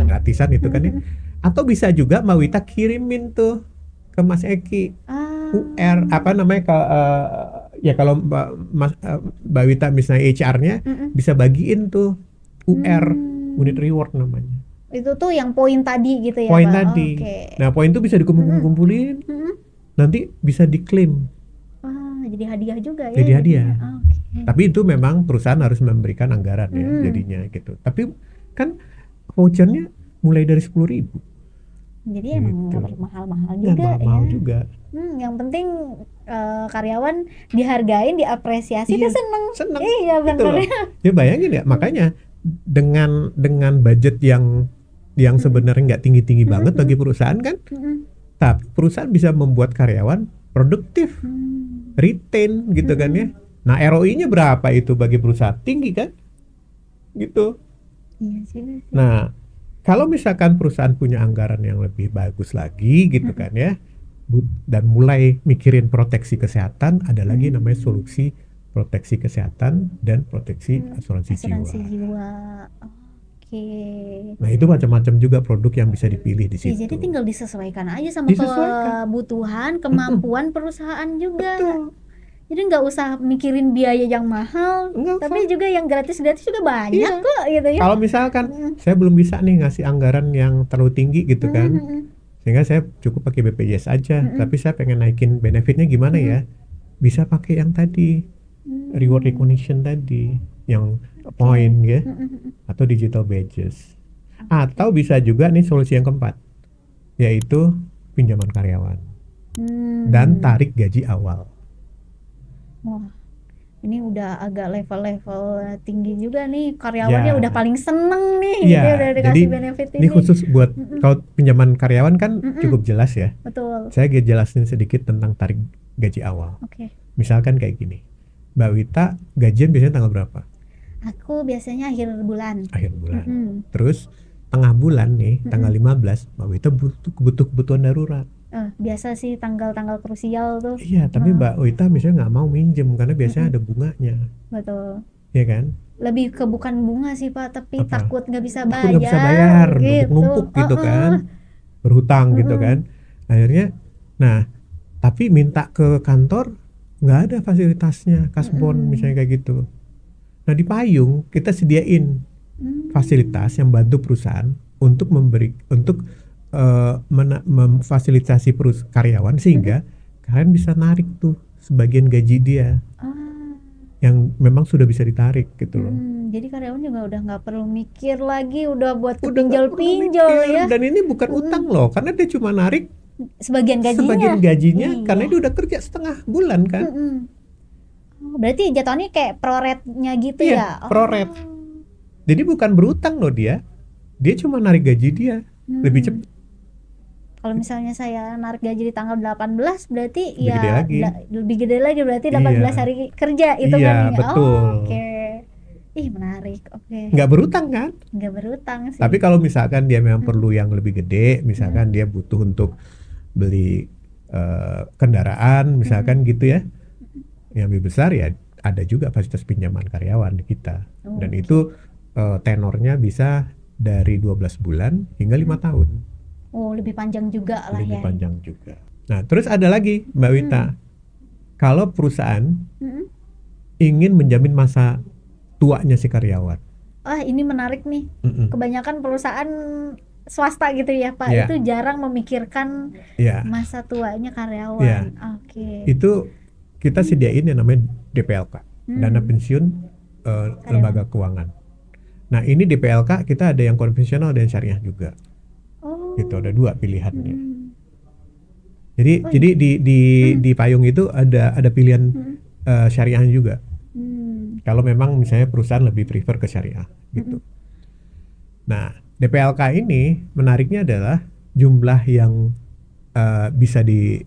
gratisan itu kan ya. Atau bisa juga Mbak Wita kirimin tuh ke Mas Eki UR ya kalau Mbak Wita misalnya HR-nya bisa bagiin tuh UR, unit reward namanya. Itu tuh yang poin tadi gitu ya, poin Pak? tadi. Nah, poin itu bisa dikumpulin, nanti bisa diklaim. Jadi hadiah juga ya. Jadi hadiah. Tapi itu memang perusahaan harus memberikan anggaran ya jadinya gitu. Tapi kan vouchernya mulai dari 10.000. Jadi emang nggak mahal-mahal juga mahal juga. Yang penting karyawan dihargain, diapresiasi, dia seneng. Iya benar. Ya bayangin ya, makanya dengan budget yang sebenarnya nggak tinggi-tinggi banget bagi perusahaan kan, tapi perusahaan bisa membuat karyawan produktif, retain gitu kan ya. Nah ROI-nya berapa itu bagi perusahaan? Tinggi kan, gitu. Iya sih. Nah kalau misalkan perusahaan punya anggaran yang lebih bagus lagi gitu kan ya, dan mulai mikirin proteksi kesehatan, ada lagi namanya solusi proteksi kesehatan dan proteksi asuransi jiwa. Oke. Nah itu macam-macam juga produk yang bisa dipilih di situ. Jadi tinggal disesuaikan aja sama kebutuhan, kemampuan perusahaan juga. Betul. Jadi nggak usah mikirin biaya yang mahal, tapi juga yang gratis-gratis juga banyak kok gitu ya. Kalau misalkan saya belum bisa nih ngasih anggaran yang terlalu tinggi gitu kan, sehingga saya cukup pakai BPJS aja, tapi saya pengen naikin benefitnya gimana ya? Bisa pakai yang tadi, reward recognition tadi, yang poin ya, atau digital badges. Atau bisa juga nih solusi yang keempat, yaitu pinjaman karyawan dan tarik gaji awal. Wah, ini udah agak level-level tinggi juga nih, karyawannya udah paling seneng nih gitu ya, udah dikasih benefit ini. Ini khusus buat kalau pinjaman karyawan kan cukup jelas ya. Betul. Saya jelasin sedikit tentang tarik gaji awal. Misalkan kayak gini, Mbak Wita gajian biasanya tanggal berapa? Aku biasanya akhir bulan. Terus tengah bulan nih, tanggal 15, Mbak Wita butuh kebutuhan darurat. Biasa sih tanggal-tanggal krusial tuh. Iya, tapi Mbak Wita misalnya nggak mau minjem karena biasanya ada bunganya. Betul. Iya kan? Lebih ke bukan bunga sih Pak, tapi takut nggak bisa bayar. Takut nggak bisa bayar, gitu. numpuk gitu kan, berhutang gitu kan. Akhirnya, nah, tapi minta ke kantor nggak ada fasilitasnya, kasbon misalnya kayak gitu. Nah di Payung kita sediain fasilitas yang bantu perusahaan untuk memfasilitasi karyawan sehingga kalian bisa narik tuh sebagian gaji dia yang memang sudah bisa ditarik gitu loh. Jadi karyawan juga udah nggak perlu mikir lagi, udah buat pinjol ya. Dan ini bukan utang loh, karena dia cuma narik sebagian gajinya karena dia udah kerja setengah bulan kan. Berarti jatuhnya kayak pro-rate-nya gitu ya? Pro-rate. Jadi bukan berutang loh dia cuma narik gaji dia lebih cepat. Kalau misalnya saya narik gaji di tanggal 18 berarti lebih gede lagi berarti 18 hari kerja itu kan. Betul. Ih menarik. Nggak berutang kan? Nggak berutang sih. Tapi kalau misalkan dia memang perlu yang lebih gede, misalkan dia butuh untuk beli kendaraan misalkan gitu ya, yang lebih besar ya ada juga fasilitas pinjaman karyawan di kita. Dan itu tenornya bisa dari 12 bulan hingga 5 tahun. Lebih panjang juga lah ya. Lebih panjang juga. Nah, terus ada lagi Mbak Wita. Kalau perusahaan ingin menjamin masa tuanya si karyawan. Ini menarik nih. Kebanyakan perusahaan swasta gitu ya Pak, itu jarang memikirkan masa tuanya karyawan. Itu kita sediain yang namanya DPLK, dana pensiun lembaga keuangan. Nah ini di PLK kita ada yang konvensional dan syariah juga. Oh. Gitu, ada 2 pilihannya. Mm. Jadi Oh, jadi di payung itu ada pilihan syariah juga. Kalau memang misalnya perusahaan lebih prefer ke syariah gitu. Nah, DPLK ini menariknya adalah jumlah yang bisa di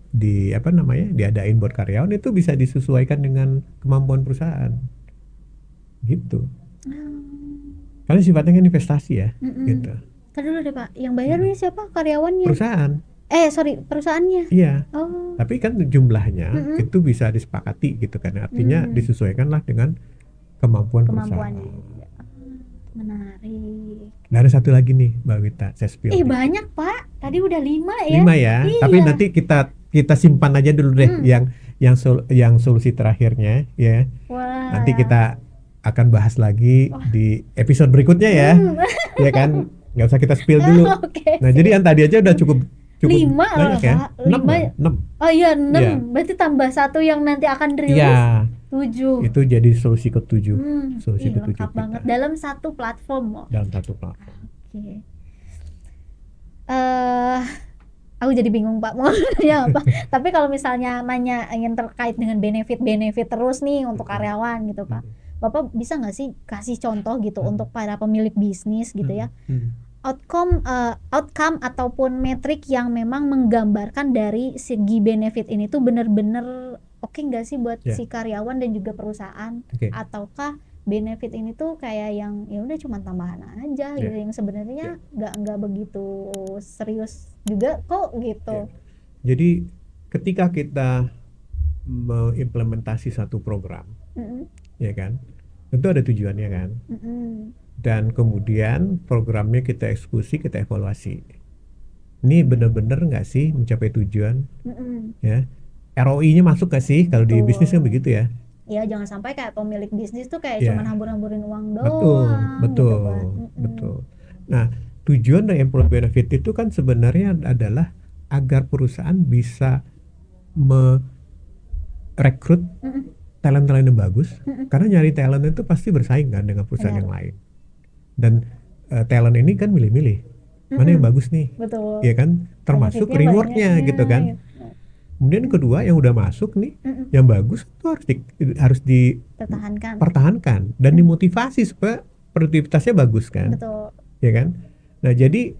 apa namanya diadain buat karyawan itu bisa disesuaikan dengan kemampuan perusahaan gitu. Karena sifatnya kan investasi ya, gitu. Tadi dulu deh Pak, yang bayar nih siapa? Karyawannya? Perusahaan. Sorry, perusahaannya. Iya. Oh. Tapi kan jumlahnya itu bisa disepakati gitu kan. Artinya disesuaikanlah dengan kemampuan Kemampuannya. perusahaan. Menarik. Nah, ada satu lagi nih Mbak Wita, saya spill dikit. Banyak Pak. Tadi udah 5 ya. 5 ya. Iya. Tapi nanti kita simpan aja dulu deh yang solusi terakhirnya ya. Wah. Nanti kita akan bahas lagi di episode berikutnya ya. Ya kan? Nggak usah kita spill dulu. Oke. Nah, jadi yang tadi aja udah cukup 5 banyak ya. Pak. 6. Oh iya 6. Iya. Berarti tambah 1 yang nanti akan rilis. Iya. 7. Itu jadi solusi ke-7. Solusi ke-7 lengkap kita. banget dalam satu platform. Dalam satu platform. Oke. Aku jadi bingung Pak mau nanya apa. Tapi kalau misalnya nanya ingin terkait dengan benefit terus nih untuk karyawan gitu Pak. Bapak bisa nggak sih kasih contoh gitu untuk para pemilik bisnis gitu ya. Outcome ataupun metrik yang memang menggambarkan dari segi benefit ini tuh bener-bener oke nggak sih buat si karyawan dan juga perusahaan, ataukah benefit ini tuh kayak yang ya udah cuma tambahan aja gitu yang sebenarnya nggak begitu serius juga kok gitu. Jadi ketika kita mengimplementasi satu program, ya kan, tentu ada tujuannya kan. Dan kemudian programnya kita eksekusi, kita evaluasi. Ini benar-benar nggak sih mencapai tujuan? Ya, ROI-nya masuk nggak sih? Kalau di bisnis kan begitu ya. Ya jangan sampai kayak pemilik bisnis tuh kayak cuma hambur-hamburin uang doang. Betul. Nah, tujuan dari employee benefit itu kan sebenarnya adalah agar perusahaan bisa merekrut talent-talent yang bagus. Karena nyari talent itu pasti bersaing kan dengan perusahaan yang lain. Dan talent ini kan milih-milih mana yang bagus nih. Betul. Ya kan, termasuk rewardnya gitu kan. Kemudian kedua yang udah masuk nih, yang bagus itu harus dipertahankan dan dimotivasi supaya produktivitasnya bagus kan. Betul. Ya kan. Nah jadi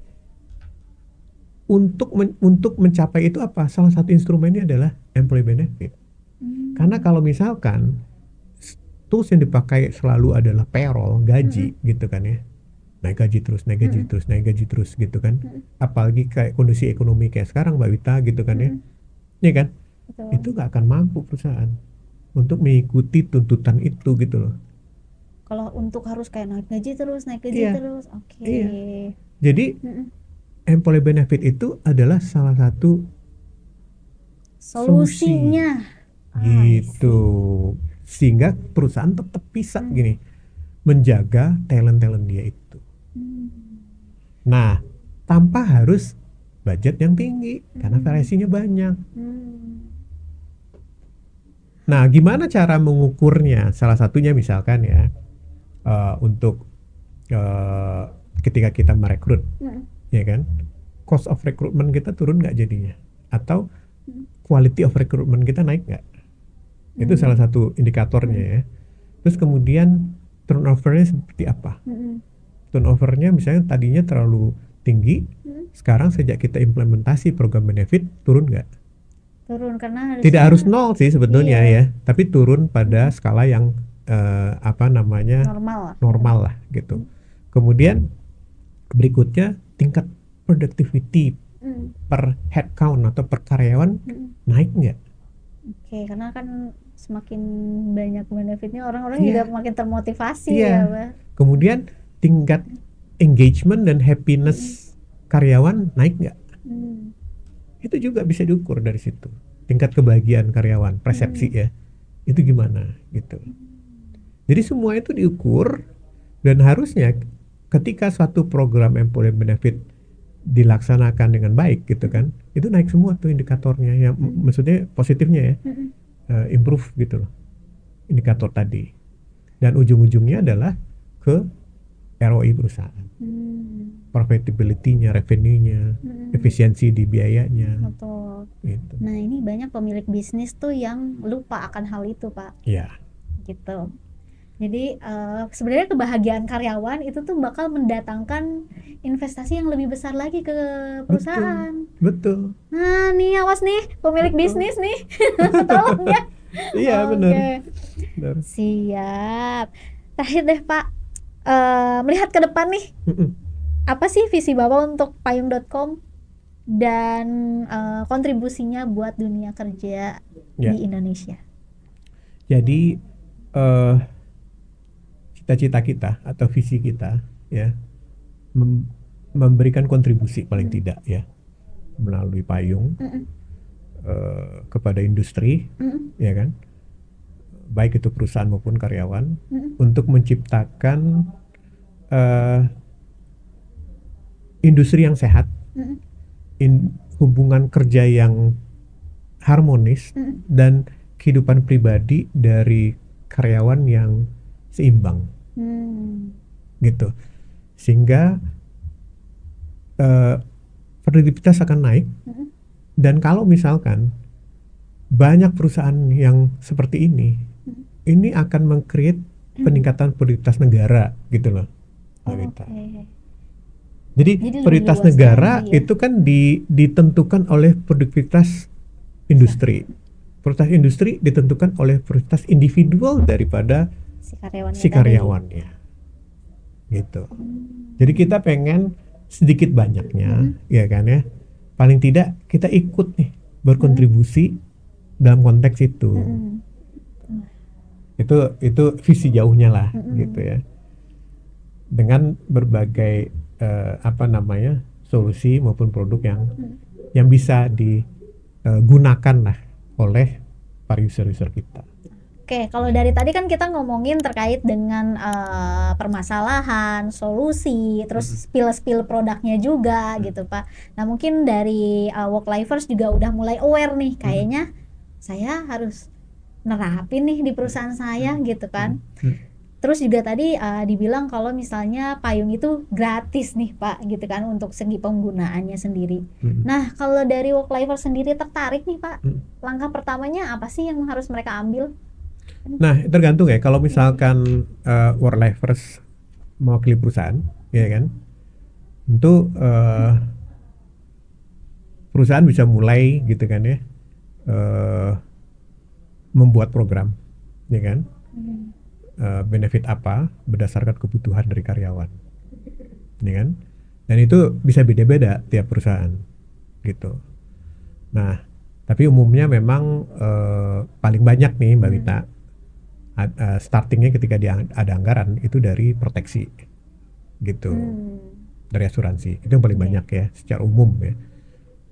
untuk mencapai itu apa? Salah satu instrumennya adalah employee benefit. Karena kalau misalkan tools yang dipakai selalu adalah payroll, gaji gitu kan ya. Naik gaji terus gitu kan. Apalagi kayak kondisi ekonomi kayak sekarang Mbak Wita gitu kan ya. Ya kan? Betul. Itu gak akan mampu perusahaan untuk mengikuti tuntutan itu gitu loh. Kalau untuk harus kayak naik gaji terus, oke. Iya. Jadi employee benefit itu adalah salah satu solusinya. Gitu. Sehingga perusahaan tetap bisa gini menjaga talent-talent dia itu. Nah, tanpa harus budget yang tinggi karena variasinya banyak. Nah, gimana cara mengukurnya? Salah satunya misalkan ya untuk ketika kita merekrut, ya kan, cost of recruitment kita turun nggak jadinya? Atau quality of recruitment kita naik nggak? Itu salah satu indikatornya ya. Terus kemudian turnovernya seperti apa? Turnovernya misalnya tadinya terlalu tinggi, sekarang sejak kita implementasi program benefit turun nggak? Turun karena tidak harus nol sih sebetulnya ya, tapi turun pada skala yang normal lah gitu. Kemudian berikutnya tingkat productivity per head count atau per karyawan naik nggak? Oke, karena kan semakin banyak benefitnya orang-orang juga makin termotivasi ya, Pak. Kemudian tingkat engagement dan happiness karyawan naik nggak? Itu juga bisa diukur dari situ. Tingkat kebahagiaan karyawan, persepsi ya, itu gimana gitu. Jadi semua itu diukur dan harusnya ketika suatu program employee benefit dilaksanakan dengan baik gitu kan, itu naik semua tuh indikatornya, yang maksudnya positifnya ya, improve gitu loh indikator tadi. Dan ujung-ujungnya adalah ke ROI perusahaan, Hmm. profitability-nya, revenue-nya, Hmm. efisiensi di biayanya, Betul. gitu. Nah, ini banyak pemilik bisnis tuh yang lupa akan hal itu, Pak. Ya, Gitu. Jadi sebenarnya kebahagiaan karyawan itu tuh bakal mendatangkan investasi yang lebih besar lagi ke betul, perusahaan. betul, Nah, nih awas nih pemilik betul. bisnis nih. Tolong ya. Iya, Oke. benar. Siap. Terakhir deh, Pak. Melihat ke depan nih, Mm-mm. apa sih visi Bapak untuk payung.com dan kontribusinya buat dunia kerja Ya, di Indonesia? jadi eh, cita-cita kita atau visi kita ya mem- memberikan kontribusi paling tidak ya melalui payung Mm-mm. kepada industri, Mm-mm. ya kan, baik itu perusahaan maupun karyawan, Mm-mm. untuk menciptakan eh, industri yang sehat, Mm-mm. hubungan kerja yang harmonis, Mm-mm. dan kehidupan pribadi dari karyawan yang seimbang, Hmm. gitu, sehingga eh, produktivitas akan naik. Mm-mm. Dan kalau misalkan banyak perusahaan yang seperti ini akan meng-create peningkatan produktivitas negara, gitu loh, Mbak Wita. Oke. Jadi Jadi lebih prioritas luas negara lagi ya. itu kan ditentukan oleh produktivitas industri. Prioritas industri ditentukan oleh prioritas individual daripada Si karyawannya si tadi. karyawannya, gitu. Jadi kita pengen sedikit banyaknya, ya kan ya, paling tidak kita ikut nih berkontribusi dalam konteks itu. Mm-mm. Itu visi jauhnya lah, Mm-mm. gitu ya. Dengan berbagai solusi maupun produk yang bisa digunakan lah oleh para user-user kita. Oke, kalau dari tadi kan kita ngomongin terkait dengan permasalahan, solusi, terus spill produknya juga gitu, Pak. Nah, mungkin dari work lifers juga udah mulai aware nih, kayaknya saya harus nerapin nih di perusahaan saya gitu kan. Terus juga tadi dibilang kalau misalnya payung itu gratis nih, Pak, gitu kan, untuk segi penggunaannya sendiri. Nah, kalau dari work lifers sendiri tertarik nih, Pak, langkah pertamanya apa sih yang harus mereka ambil? Nah, tergantung ya. Kalau misalkan work lifers mewakili perusahaan, ya kan, tentu perusahaan bisa mulai gitu kan ya, membuat program, ya kan, benefit apa berdasarkan kebutuhan dari karyawan, ya kan, dan itu bisa beda-beda tiap perusahaan, gitu. Nah, tapi umumnya memang paling banyak nih, Mbak Wita, startingnya ketika ada anggaran itu dari proteksi, gitu, dari asuransi. Itu yang paling banyak ya secara umum ya,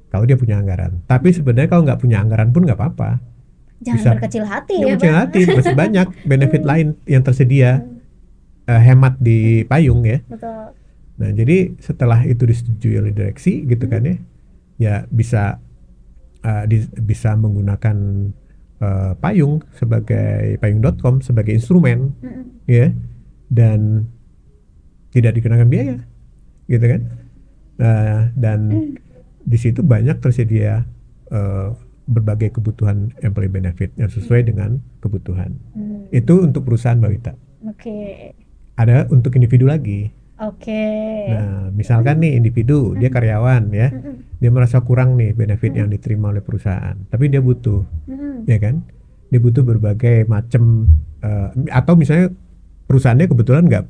kalau dia punya anggaran. Tapi sebenarnya kalau nggak punya anggaran pun nggak apa-apa, Jangan berkecil hati ya, berkecil Pak. hati, masih banyak benefit lain yang tersedia, hemat di payung ya. Betul. Nah, jadi setelah itu disetujui oleh direksi gitu kan ya bisa bisa menggunakan payung sebagai payung.com sebagai instrumen, ya, dan tidak dikenakan biaya, gitu kan. Dan di situ banyak tersedia berbagai kebutuhan employee benefit yang sesuai dengan kebutuhan. Itu untuk perusahaan, Mbak Wita. Oke. Ada untuk individu lagi. Oke. Nah, misalkan nih individu, dia karyawan ya, dia merasa kurang nih benefit yang diterima oleh perusahaan, tapi dia butuh, ya kan, dia butuh berbagai macam, atau misalnya perusahaannya kebetulan nggak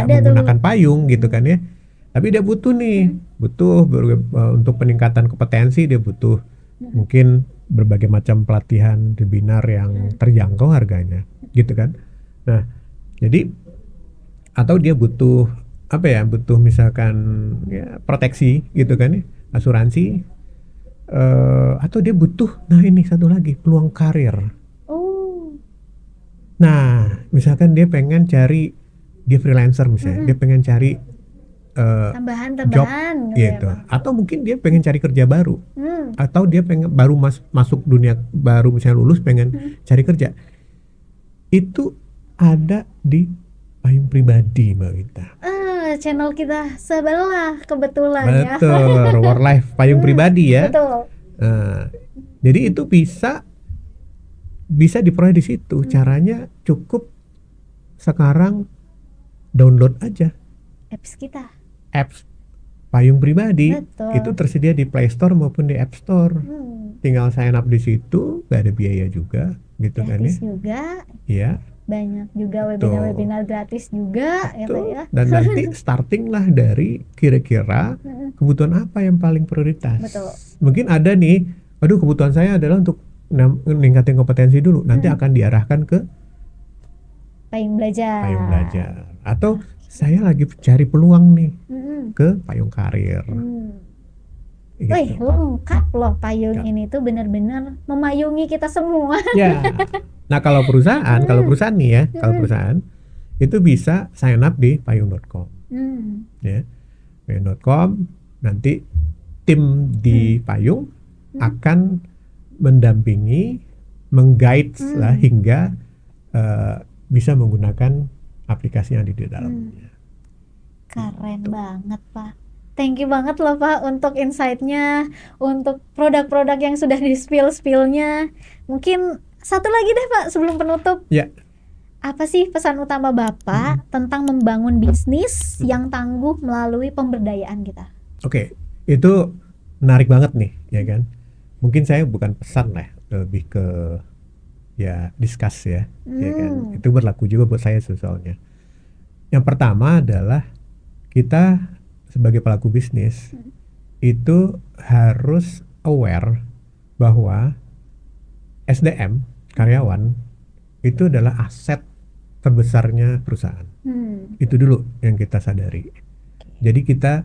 menggunakan payung gitu kan ya, tapi dia butuh nih, untuk peningkatan kompetensi, dia butuh mungkin berbagai macam pelatihan, webinar yang terjangkau harganya, gitu kan. Nah, jadi atau dia butuh butuh misalkan ya proteksi gitu kan ya, asuransi, atau dia butuh, nah ini satu lagi, peluang karir. Nah, misalkan dia pengen cari, dia freelancer misalnya, dia pengen cari tambahan job gitu, atau mungkin dia pengen cari kerja baru, atau dia pengen baru masuk dunia baru, misalnya lulus pengen cari kerja, itu ada di payung pribadi, Mbak Wita. channel kita sebelah kebetulan ya. Betul, Work Life payung pribadi ya. Betul. Nah, jadi itu bisa diperoleh di situ. Caranya cukup sekarang download aja Apps kita. apps payung pribadi. Betul. Itu tersedia di Play Store maupun di App Store. Tinggal sign up di situ, gak ada biaya juga, gitu kan ya. Gratis juga. Iya. Banyak juga webinar-webinar gratis juga ya Pak ya. Dan nanti starting lah dari kira-kira kebutuhan apa yang paling prioritas. Betul. Mungkin ada nih, aduh kebutuhan saya adalah untuk meningkatin kompetensi dulu. Nanti akan diarahkan ke Payung belajar. payung belajar. Atau saya lagi cari peluang nih ke payung karir. Gitu. Wih, lengkap loh payung ini tuh benar-benar memayungi kita semua. Ya. Nah kalau perusahaan nih ya, kalau perusahaan itu bisa sign up di payung.com. Ya, payung.com, nanti tim di payung akan mendampingi, mengguide lah hingga bisa menggunakan aplikasi yang ada di dalamnya. Keren banget Pak. Thank you banget loh Pak untuk insight-nya, untuk produk-produk yang sudah di-spill-spillnya. Mungkin satu lagi deh Pak sebelum penutup. Ya. Apa sih pesan utama Bapak tentang membangun bisnis yang tangguh melalui pemberdayaan kita? Oke, itu menarik banget nih, ya kan? Mungkin saya bukan pesan lah, lebih ke ya discuss ya kan? Itu berlaku juga buat saya soalnya. Yang pertama adalah kita sebagai pelaku bisnis itu harus aware bahwa SDM, karyawan, itu adalah aset terbesarnya perusahaan. Itu dulu yang kita sadari. Jadi kita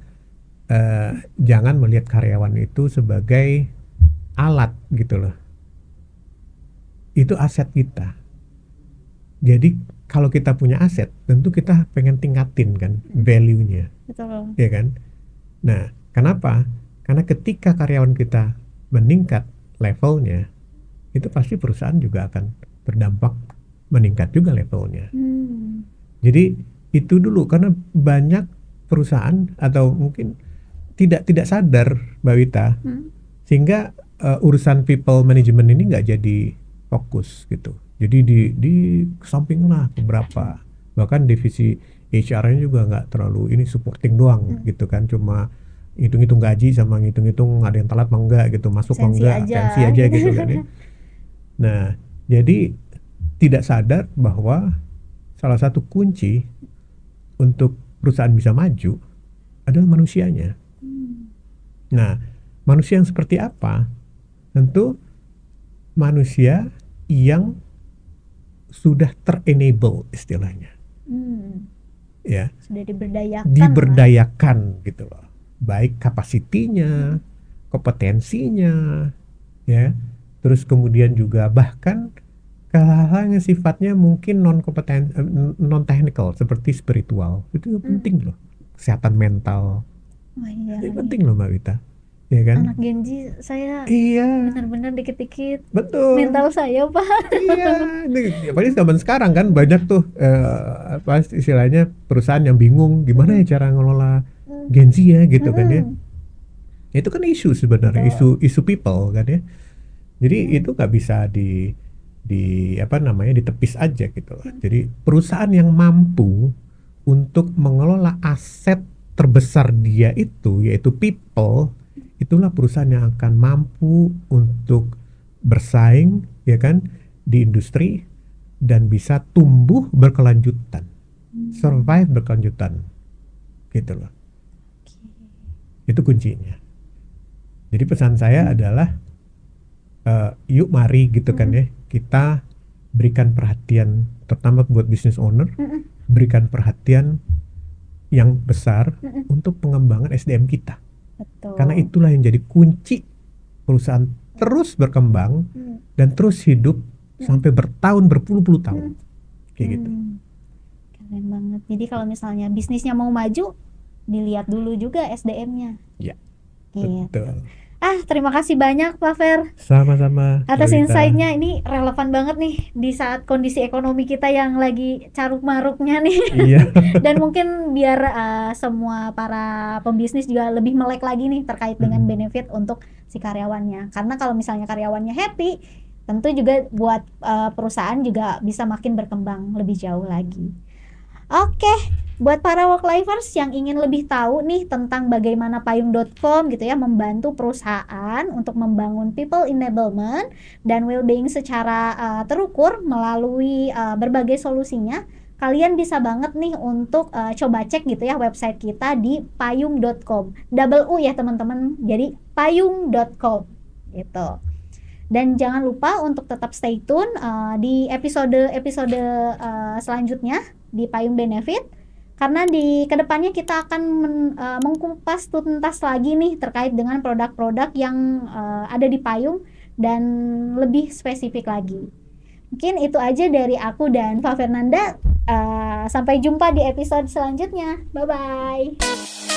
jangan melihat karyawan itu sebagai alat gitu loh. Itu aset kita. Jadi kalau kita punya aset, tentu kita pengen tingkatin kan value-nya. Betul. Ya kan? Nah, kenapa? Karena ketika karyawan kita meningkat levelnya, itu pasti perusahaan juga akan berdampak meningkat juga levelnya. Jadi itu dulu, karena banyak perusahaan atau mungkin tidak sadar Mbak Wita, sehingga urusan people management ini nggak jadi fokus gitu. Jadi di samping lah beberapa, bahkan divisi HR-nya juga nggak terlalu ini supporting doang gitu kan, cuma hitung-hitung gaji sama ngitung-hitung ada yang telat apa enggak gitu, masuk apa enggak, tensi aja gitu kan ya. Nah, jadi tidak sadar bahwa salah satu kunci untuk perusahaan bisa maju adalah manusianya. Nah, manusia yang seperti apa? Tentu manusia yang sudah ter-enable istilahnya. Ya. Sudah diberdayakan. Diberdayakan gitu loh. Baik kapasitinya, kompetensinya, ya. Terus kemudian juga bahkan hal-hal yang sifatnya mungkin non technical seperti spiritual. Itu penting loh. Kesehatan mental. Itu penting loh Mbak Wita. Ya kan? Anak Gen Z saya benar-benar dikit-dikit betul mental saya Pak. Iya, apalagi zaman sekarang kan banyak tuh apa istilahnya perusahaan yang bingung gimana ya cara ngelola Gen Z ya gitu kan ya. Itu kan isu sebenarnya, isu people kan ya. Jadi itu nggak bisa di apa namanya ditepis aja gitu loh. Jadi perusahaan yang mampu untuk mengelola aset terbesar dia itu yaitu people, itulah perusahaan yang akan mampu untuk bersaing ya kan di industri dan bisa tumbuh berkelanjutan, survive berkelanjutan gitu loh. Itu kuncinya. Jadi pesan saya adalah yuk mari gitu kan ya, kita berikan perhatian terutama buat business owner, berikan perhatian yang besar untuk pengembangan SDM kita. Betul. Karena itulah yang jadi kunci perusahaan terus berkembang dan terus hidup sampai berpuluh-puluh tahun. Kayak gitu. Keren banget. Jadi kalau misalnya bisnisnya mau maju, dilihat dulu juga SDM-nya. Ya. Gitu. Betul. Terima kasih banyak Pak Fer Sama-sama, atas Lolita. insight-nya. Ini relevan banget nih di saat kondisi ekonomi kita yang lagi caruk-maruknya nih. Iya. Dan mungkin biar semua para pembisnis juga lebih melek lagi nih terkait dengan benefit untuk si karyawannya. Karena kalau misalnya karyawannya happy, tentu juga buat perusahaan juga bisa makin berkembang lebih jauh lagi. Oke, buat para work-lifers yang ingin lebih tahu nih tentang bagaimana payung.com gitu ya membantu perusahaan untuk membangun people enablement dan well-being secara terukur melalui berbagai solusinya, kalian bisa banget nih untuk coba cek gitu ya website kita di payung.com. Double U ya teman-teman. Jadi payung.com gitu. Dan jangan lupa untuk tetap stay tune di episode-episode selanjutnya di Payung Benefit, karena di kedepannya kita akan mengkupas tuntas lagi nih terkait dengan produk-produk yang ada di Payung dan lebih spesifik lagi. Mungkin itu aja dari aku dan Pak Fernanda. Sampai jumpa di episode selanjutnya. Bye-bye.